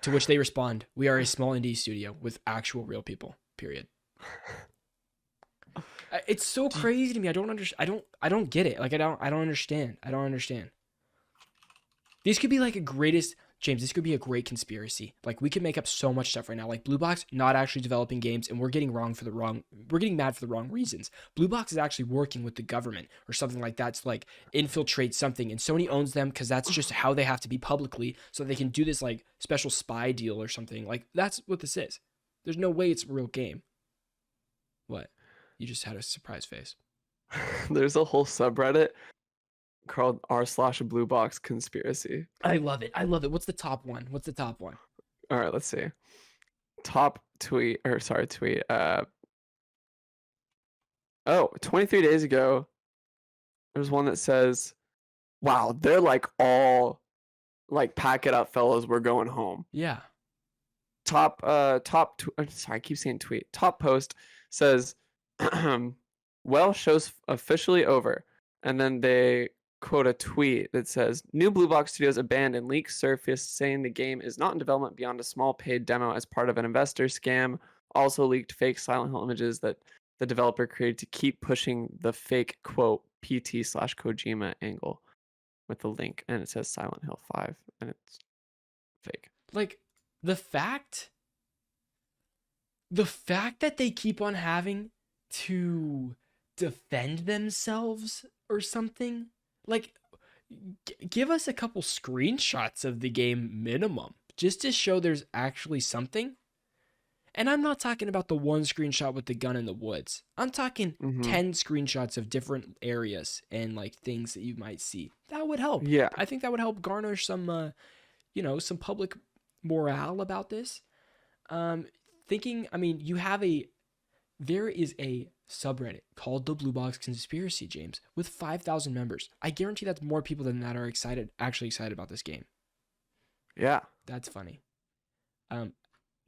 To which they respond, we are a small indie studio with actual real people, period. It's so crazy to me. I don't understand. I don't get it. Like, I don't understand. I don't understand. These could be like James, this could be a great conspiracy. Like, we could make up so much stuff right now. Like, Blue Box not actually developing games, and we're getting mad for the wrong reasons. Blue Box is actually working with the government or something like that to, like, infiltrate something, and Sony owns them because that's just how they have to be publicly, so they can do this, like, special spy deal or something. Like, that's what this is. There's no way it's a real game. What? You just had a surprise face. There's a whole subreddit called r/Blue Box Conspiracy. I love it. What's the top one? All right, let's see. Top tweet. 23 days ago, there's one that says, wow, they're like all like, pack it up, fellas, we're going home. Yeah. I keep saying tweet. Top post says, well, show's officially over. And then they quote a tweet that says, "New Blue Box Studios abandoned leaks surfaced saying the game is not in development beyond a small paid demo as part of an investor scam. Also leaked fake Silent Hill images that the developer created to keep pushing the fake quote PT/Kojima angle with the link, and it says Silent Hill 5, and it's fake." Like the fact that they keep on having to defend themselves or something, like give us a couple screenshots of the game minimum just to show there's actually something. And I'm not talking about the one screenshot with the gun in the woods. I'm talking 10 screenshots of different areas and like things that you might see. That would help. Yeah. I think that would help garner some some public morale about this. There is a subreddit called the Blue Box Conspiracy, James, with 5,000 members. I guarantee that's more people than that are actually excited about this game. Yeah. That's funny.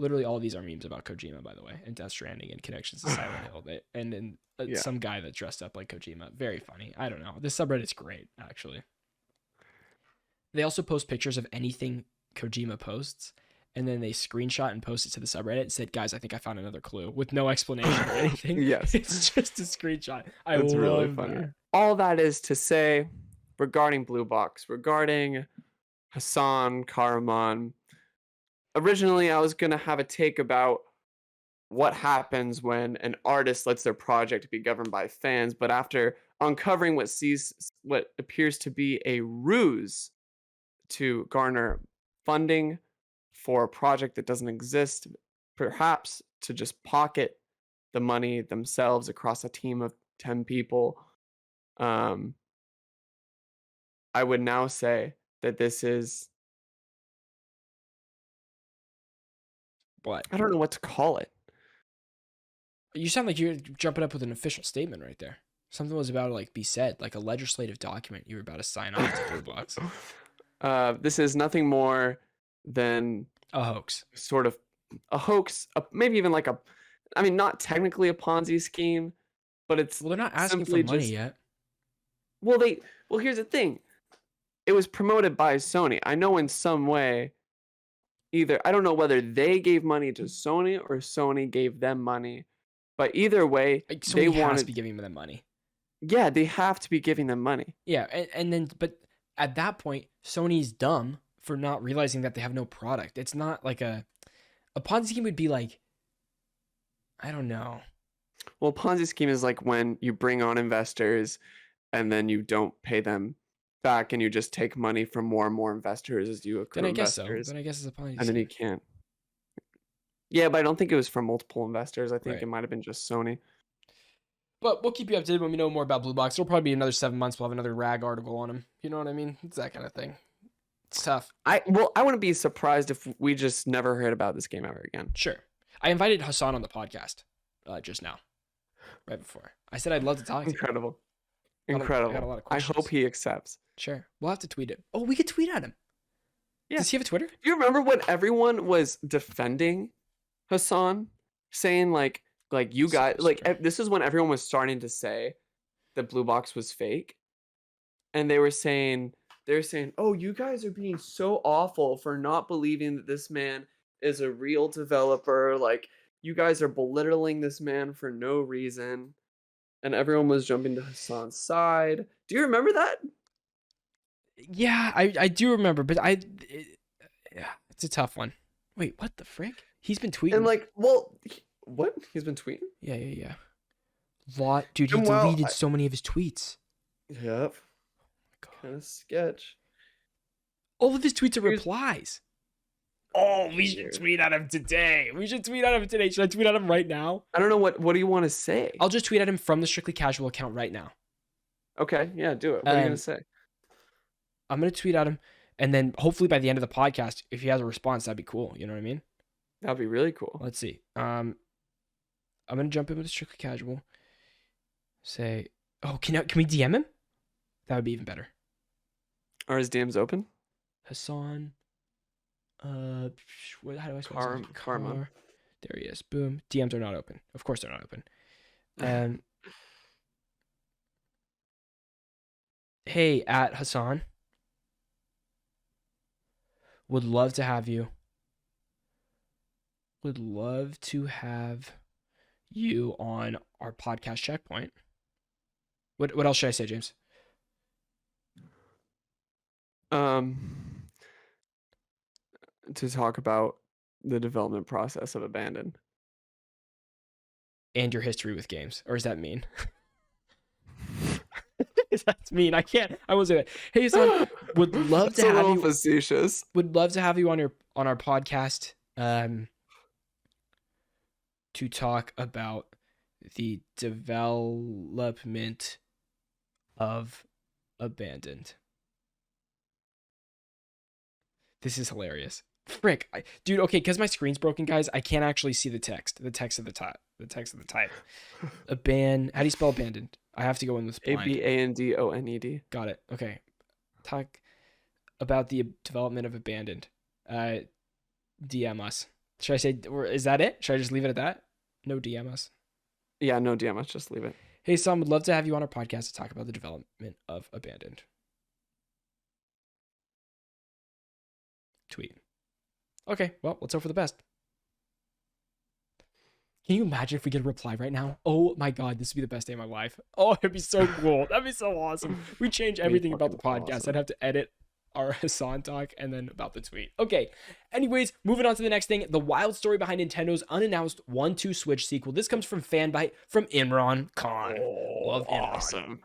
Literally all of these are memes about Kojima, by the way, and Death Stranding and connections to Silent Hill. Some guy that dressed up like Kojima. Very funny. I don't know. This subreddit's great, actually. They also post pictures of anything Kojima posts, and then they screenshot and post it to the subreddit and said, "Guys, I think I found another clue," with no explanation or anything. Yes. It's just a screenshot. It's really funny. That. All that is to say, regarding Blue Box, regarding Hasan Kahraman, originally I was going to have a take about what happens when an artist lets their project be governed by fans, but after uncovering what appears to be a ruse to garner funding for a project that doesn't exist, perhaps to just pocket the money themselves across a team of 10 people, I would now say that this is... What? I don't know what to call it. You sound like you're jumping up with an official statement right there. Something was about to like be said, like a legislative document you were about to sign on to Blue Box. This is nothing more than a hoax. Sort of a hoax, maybe even like not technically a Ponzi scheme, but it's... Well, they're not asking for money yet. Well, here's the thing. It was promoted by Sony. I know in some way, I don't know whether they gave money to Sony or Sony gave them money, but either way, Sony has to be giving them money. Yeah, they have to be giving them money. Yeah, but at that point, Sony's dumb for not realizing that they have no product. It's not like a Ponzi scheme would be like, I don't know. Well, Ponzi scheme is like when you bring on investors and then you don't pay them back and you just take money from more and more investors as you accrue investors. Then I guess it's a Ponzi scheme. And then you can't. Yeah, but I don't think it was from multiple investors. I think it might have been just Sony. But we'll keep you updated when we know more about Blue Box. It'll probably be another 7 months. We'll have another rag article on him. You know what I mean? It's that kind of thing. It's tough. I wouldn't be surprised if we just never heard about this game ever again. Sure. I invited Hasan on the podcast just now, right before. I said I'd love to talk to him. Incredible. I got a lot of questions. I hope he accepts. Sure. We'll have to tweet it. Oh, we could tweet at him. Yeah. Does he have a Twitter? Do you remember when everyone was defending Hasan, saying like you guys, like this is when everyone was starting to say that Blue Box was fake, and they were saying, "Oh, you guys are being so awful for not believing that this man is a real developer. Like, you guys are belittling this man for no reason." And everyone was jumping to Hasan's side. Do you remember that? Yeah, I do remember, but it's a tough one. Wait, what the frick? He's been tweeting. And what? He's been tweeting? Yeah. Dude, he deleted so many of his tweets. Yep. Oh, kind of sketch. All of his tweets are replies. Oh, we should tweet at him today. Should I tweet at him right now? I don't know what do you want to say? I'll just tweet at him from the Strictly Casual account right now. Okay, yeah, do it. What are you going to say? I'm going to tweet at him, and then hopefully by the end of the podcast, if he has a response, that'd be cool. You know what I mean? That'd be really cool. Let's see. I'm going to jump in with the Strictly Casual. Say, oh, can we DM him? That would be even better. Are his DMs open? Hasan. How do I spell his name? Karma. There he is. Boom. DMs are not open. Of course they're not open. Hey, at Hassan, would love to have you. Would love to have you on our podcast checkpoint. What else should I say, James? Um, to talk about the development process of Abandon. And your history with games, or is that mean? That's mean. I can't. I won't say that. Hey, son, would love That's to a have little you. facetious. Would love to have you on our podcast. To talk about the development of Abandoned. This is hilarious. Frick, dude. Okay, because my screen's broken, guys. I can't actually see the text. The text of the type. The text of the type. How do you spell abandoned? I have to go in with blind. Abandoned. Got it. Okay. Talk about the development of Abandoned. DM us. Should I say? Or is that it? Should I just leave it at that? No DM us. Yeah, no DM us. Just leave it. Hey, Sam, would love to have you on our podcast to talk about the development of Abandoned. Tweet. Okay, well, let's hope for the best. Can you imagine if we get a reply right now? Oh my god, this would be the best day of my life. Oh, it'd be so cool. That'd be so awesome. We change everything about the podcast. Awesome. I'd have to edit our Hassan talk and then about the tweet. Okay. Anyways, moving on to the next thing. The wild story behind Nintendo's unannounced 1-2 Switch sequel. This comes from Fanbyte from Imran Khan. Love Imran. Awesome.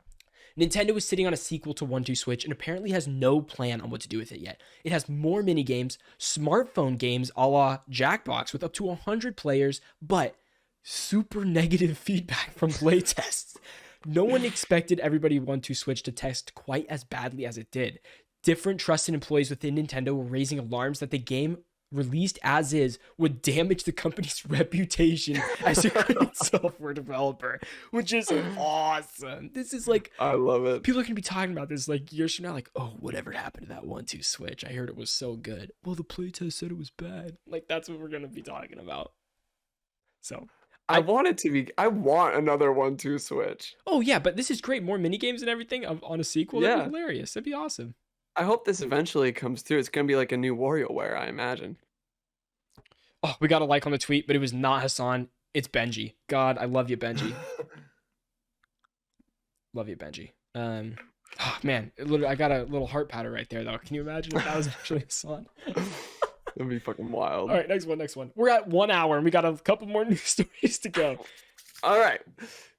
Nintendo is sitting on a sequel to 1-2 Switch and apparently has no plan on what to do with it yet. It has more minigames, smartphone games a la Jackbox with up to 100 players, but super negative feedback from playtests. No one expected everybody 1-2 Switch to test quite as badly as it did. Different trusted employees within Nintendo were raising alarms that the game released as is would damage the company's reputation as a great software developer, which is awesome. This is like, I love it. People are gonna be talking about this like years from now, like, oh, whatever happened to that 1-2 Switch? I heard it was so good. Well, the playtest said it was bad. Like, that's what we're gonna be talking about. So I want it to be. I want another 1-2 Switch. Oh yeah, but this is great. More mini games and everything on a sequel. Yeah. That'd be hilarious. That'd be awesome. I hope this eventually comes through. It's gonna be like a new WarioWare, I imagine. Oh, we got a like on the tweet, but it was not Hassan. It's Benji. God, I love you, Benji. Love you, Benji. Oh, man, I got a little heart patter right there, though. Can you imagine if that was actually Hassan? That'd be fucking wild. All right, next one. We're at 1 hour, and we got a couple more news stories to go. All right.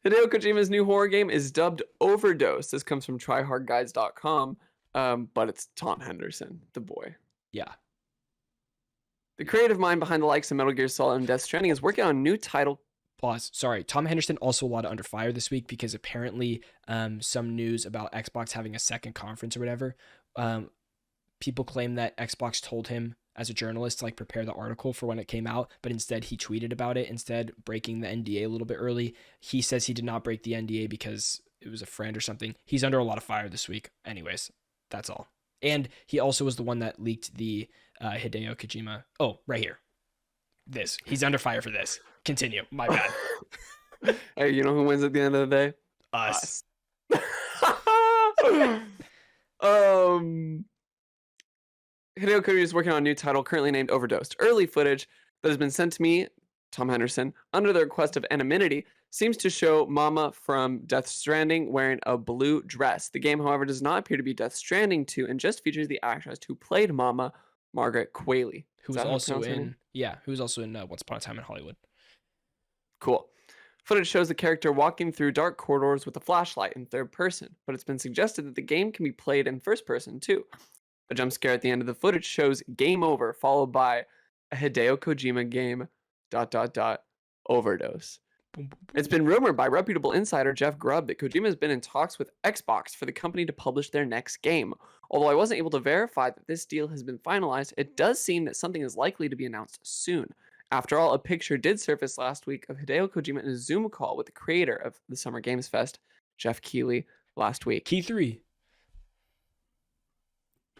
Hideo Kojima's new horror game is dubbed Overdose. This comes from tryhardguides.com, but it's Tom Henderson, the boy. Yeah. The creative mind behind the likes of Metal Gear Solid and Death Stranding is working on a new title. Pause. Sorry. Tom Henderson also a lot of under fire this week because apparently some news about Xbox having a second conference or whatever. People claim that Xbox told him as a journalist to like prepare the article for when it came out, but instead he tweeted about it, instead breaking the NDA a little bit early. He says he did not break the NDA because it was a friend or something. He's under a lot of fire this week. Anyways, that's all. And he also was the one that leaked the Hideo Kojima. Oh, right here. This. He's under fire for this. Continue. My bad. Hey, you know who wins at the end of the day? Us. Hideo Kojima is working on a new title currently named Overdosed. Early footage that has been sent to me, Tom Henderson, under the request of anonymity, seems to show Mama from Death Stranding wearing a blue dress. The game, however, does not appear to be Death Stranding 2 and just features the actress who played Mama, Margaret Qualley. Who's also in Once Upon a Time in Hollywood. Cool. Footage shows the character walking through dark corridors with a flashlight in third person, but it's been suggested that the game can be played in first person too. A jump scare at the end of the footage shows game over, followed by a Hideo Kojima game, ... overdose. It's been rumored by reputable insider Jeff Grubb that Kojima has been in talks with Xbox for the company to publish their next game. Although I wasn't able to verify that this deal has been finalized, it does seem that something is likely to be announced soon. After all, a picture did surface last week of Hideo Kojima in a Zoom call with the creator of the Summer Games Fest, Jeff Keighley, last week. Key 3.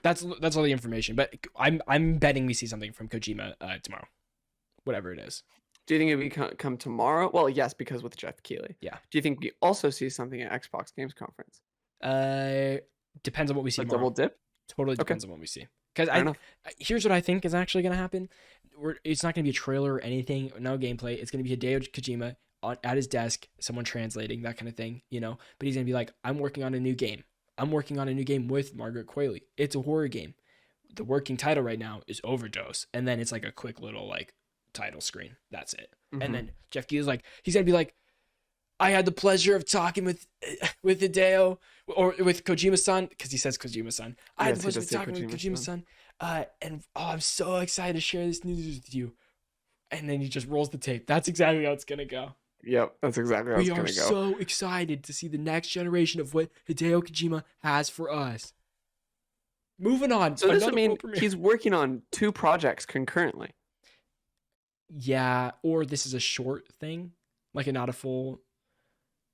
That's all the information, but I'm betting we see something from Kojima tomorrow, whatever it is. Do you think it will come tomorrow? Well, yes, because with Jeff Keighley. Yeah. Do you think we also see something at Xbox Games Conference? Depends on what we see A tomorrow. double dip? Totally Okay. depends on what we see. Because Fair enough. here's what I think is actually going to happen. It's not going to be a trailer or anything, no gameplay. It's going to be Hideo Kojima at his desk, someone translating, that kind of thing, you know? But he's going to be like, I'm working on a new game. I'm working on a new game with Margaret Qualley. It's a horror game. The working title right now is Overdose. And then it's like a quick little like title screen. That's it. And then Jeff Keighley's like, he's going to be like, I had the pleasure of talking with Hideo or with Kojima-san, because he says Kojima-san. I had the pleasure of talking with Kojima-san. And I'm so excited to share this news with you. And then he just rolls the tape. That's exactly how it's going to go. Yep, that's exactly how it's going to go. We are so excited to see the next generation of what Hideo Kojima has for us. Moving on. So this would mean he's working on 2 projects concurrently. Yeah, or this is a short thing, like not a full...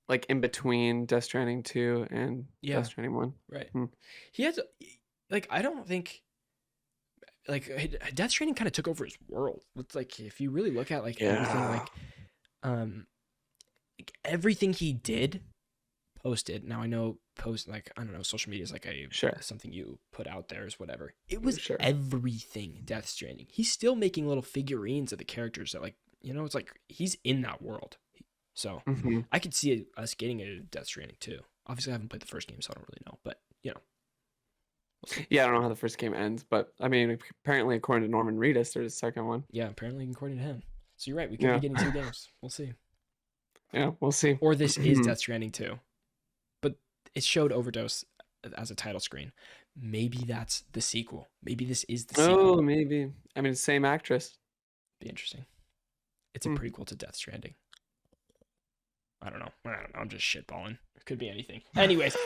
Like in between Death Stranding 2 and Death Stranding 1. Right. He has, like, I don't think, like, Death Stranding kind of took over his world. It's like, if you really look at, like, everything, like, everything he did, posted. Now, I know like, I don't know, social media is like something you put out there is whatever. It was everything Death Stranding. He's still making little figurines of the characters that, like, you know, it's like, he's in that world. So I could see us getting a Death Stranding too. Obviously, I haven't played the first game, so I don't really know. But, you know. Yeah, I don't know how the first game ends. But, I mean, apparently, according to Norman Reedus, there's a second one. Yeah, apparently, according to him. So you're right. We could be getting 2 games. We'll see. Yeah, we'll see. Or this is Death Stranding 2. But it showed Overdose as a title screen. Maybe that's the sequel. Maybe this is the sequel. Oh, maybe. I mean, same actress. Be interesting. It's a prequel to Death Stranding. I don't know. I'm just shitballing. It could be anything. Anyways,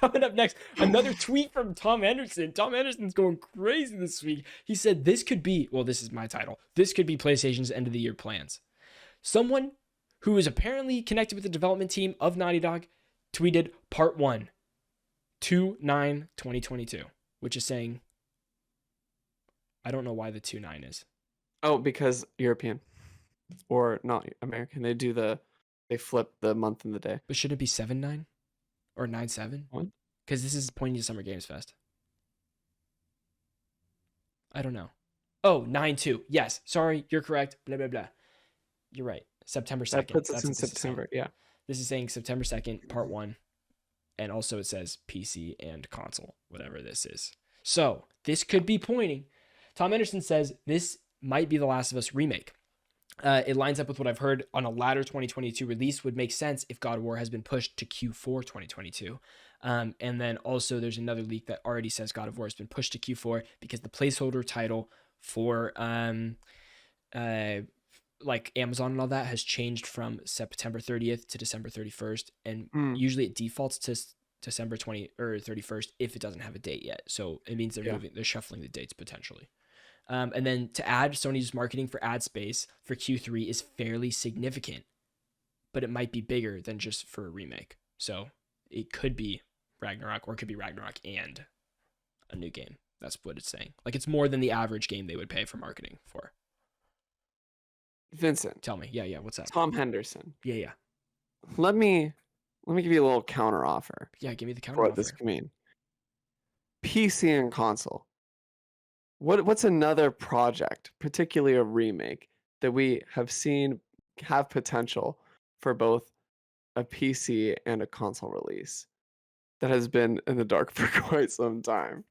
coming up next, another tweet from Tom Henderson. Tom Henderson's going crazy this week. He said, this could be, well, this is my title. This could be PlayStation's end of the year plans. Someone who is apparently connected with the development team of Naughty Dog tweeted part 1, 2/9/2022, which is saying, I don't know why the 2/9 is. Oh, because European or not American. They flip the month and the day. But should it be 7/9 or 9/7? What? Because this is pointing to Summer Games Fest. I don't know. Oh, 9/2. Yes. Sorry, you're correct. Blah, blah, blah. You're right. September 2nd. That puts us in September. Yeah. This is saying September 2nd, part 1. And also it says PC and console, whatever this is. So this could be pointing. Tom Anderson says this might be the Last of Us remake. It lines up with what I've heard on a latter 2022 release would make sense if God of War has been pushed to Q4 2022. And then also there's another leak that already says God of War has been pushed to Q4 because the placeholder title for like Amazon and all that has changed from September 30th to December 31st. And usually it defaults to December 20 or 31st if it doesn't have a date yet. So it means they're shuffling the dates potentially. And then to add, Sony's marketing for ad space for Q3 is fairly significant, but it might be bigger than just for a remake. So it could be Ragnarok, or it could be Ragnarok and a new game. That's what it's saying. Like, it's more than the average game they would pay for marketing for. Vincent, tell me. Yeah. What's that? Tom Henderson. Yeah. Let me give you a little counter offer. Yeah, give me the counter for offer. What this could mean. PC and console. What's another project, particularly a remake, that we have seen have potential for both a PC and a console release that has been in the dark for quite some time?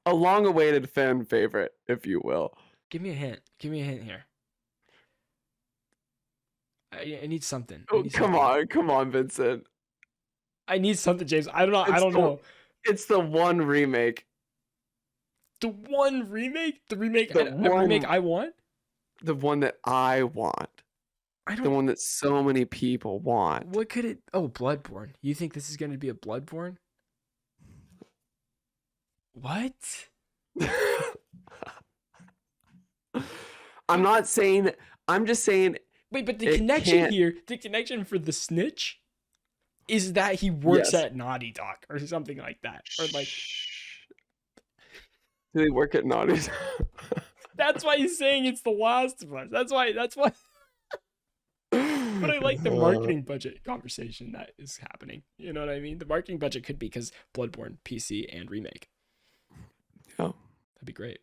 A long-awaited fan favorite, if you will. Give me a hint. Give me a hint here. I need something. Come on, Vincent. I need something, James. I don't know. It's the one remake. The one remake? The remake I want? The one that I want. The one that so many people want. What could it... Oh, Bloodborne. You think this is going to be a Bloodborne? What? I'm not saying... I'm just saying... Wait, but the connection here, the connection for the snitch is that he works at Naughty Dog or something like that. Or like... Do they work at Naughty Dog? That's why he's saying it's The Last of Us. That's why. But I like the marketing budget conversation that is happening. You know what I mean? The marketing budget could be because Bloodborne, PC, and remake. Oh, that'd be great.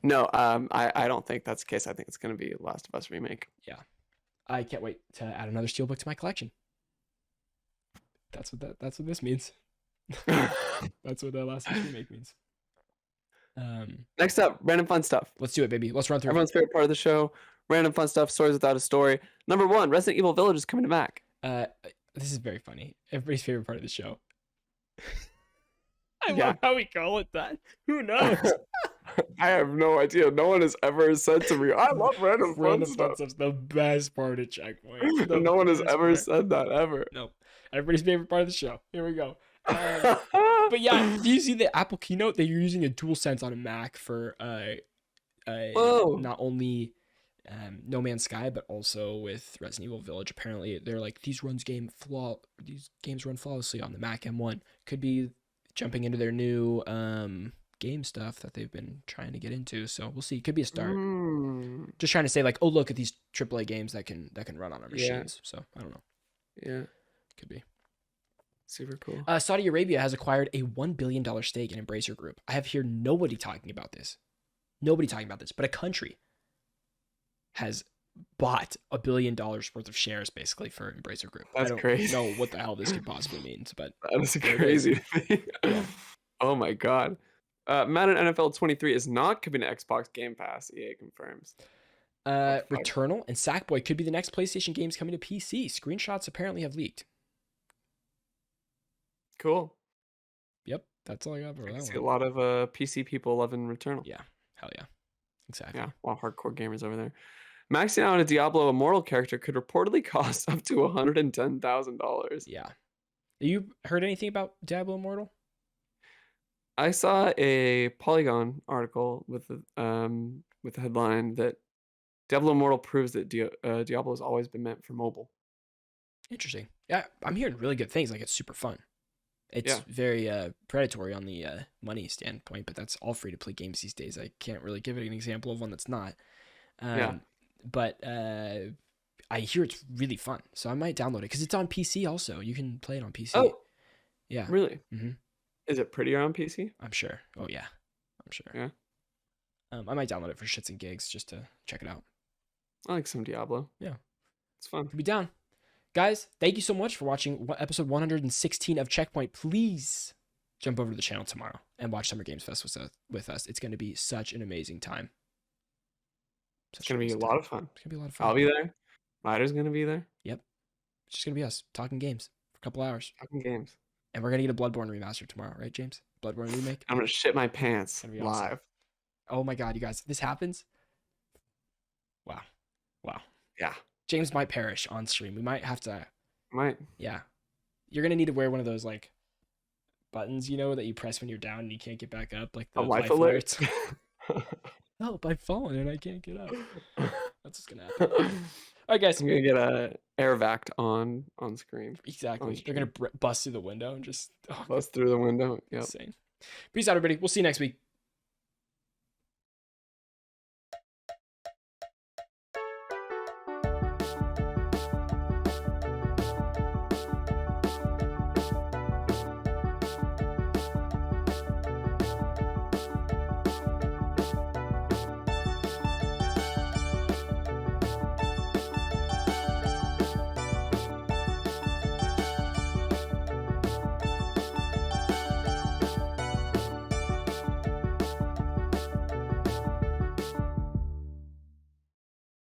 No, I don't think that's the case. I think it's going to be Last of Us remake. Yeah, I can't wait to add another Steelbook to my collection. That's what this means. That's what the Last of Us remake means. Next up, random fun stuff. Let's do it, baby. Let's run through everyone's favorite part of the show. Random fun stuff, stories without a story. Number 1, Resident Evil Village is coming to Mac. This is very funny. Everybody's favorite part of the show. I love how we call it that. Who knows? I have no idea. No one has ever said to me, I love random fun stuff. Stuff's the best part of Checkpoint. No one has ever said that, ever. Nope. Everybody's favorite part of the show. Here we go. But yeah, do you see the Apple keynote? They're using a DualSense on a Mac for not only No Man's Sky, but also with Resident Evil Village. Apparently, they're like, these games run flawlessly on the Mac M1. Could be jumping into their new game stuff that they've been trying to get into. So we'll see. Could be a start. Just trying to say like, oh, look at these AAA games that can run on our machines. So I don't know. Yeah, could be. Super cool. Saudi Arabia has acquired a $1 billion stake in Embracer Group. I have heard nobody talking about this. But a country has bought $1 billion worth of shares basically for Embracer Group. That's crazy. I don't know what the hell this could possibly mean, but that is crazy. Oh my god. Madden NFL 23 is not coming to Xbox Game Pass, EA confirms. Returnal and Sackboy could be the next PlayStation games coming to PC. Screenshots apparently have leaked. Cool. Yep, that's all I got for that one. I see a lot of PC people loving Returnal. Yeah, hell yeah. Exactly. Yeah, a lot of hardcore gamers over there. Maxing out a Diablo Immortal character could reportedly cost up to $110,000. Yeah. You heard anything about Diablo Immortal? I saw a Polygon article with the headline that Diablo Immortal proves that Diablo has always been meant for mobile. Interesting. Yeah, I'm hearing really good things. Like, it's super fun. It's very predatory on the money standpoint, but that's all free-to-play games these days. I can't really give it an example of one that's not. But I hear it's really fun, so I might download it because it's on PC also. You can play it on PC. Oh, yeah. Really? Mm-hmm. Is it prettier on PC? I'm sure. Oh, yeah. I'm sure. Yeah. I might download it for shits and gigs just to check it out. I like some Diablo. Yeah. It's fun. Could be down. Guys, thank you so much for watching episode 116 of Checkpoint. Please jump over to the channel tomorrow and watch Summer Games Fest with us. It's going to be such an amazing time. It's going to be a lot of fun. It's going to be a lot of fun. I'll be there. Ryder's going to be there. Yep. It's just going to be us talking games for a couple hours. Talking games. And we're going to get a Bloodborne remaster tomorrow, right, James? Bloodborne remake? I'm going to shit my pants live. Awesome. Oh my God, you guys. This happens? Wow. Yeah. James might perish on stream. We might have to... Might. Yeah. You're going to need to wear one of those, like, buttons, you know, that you press when you're down and you can't get back up. Like the life alerts. Help, I've fallen and I can't get up. That's what's going to happen. All right, guys. I'm going to get a air vac on screen. Exactly. They're going to bust through the window and just... bust through the window. Yep. Insane. Peace out, everybody. We'll see you next week.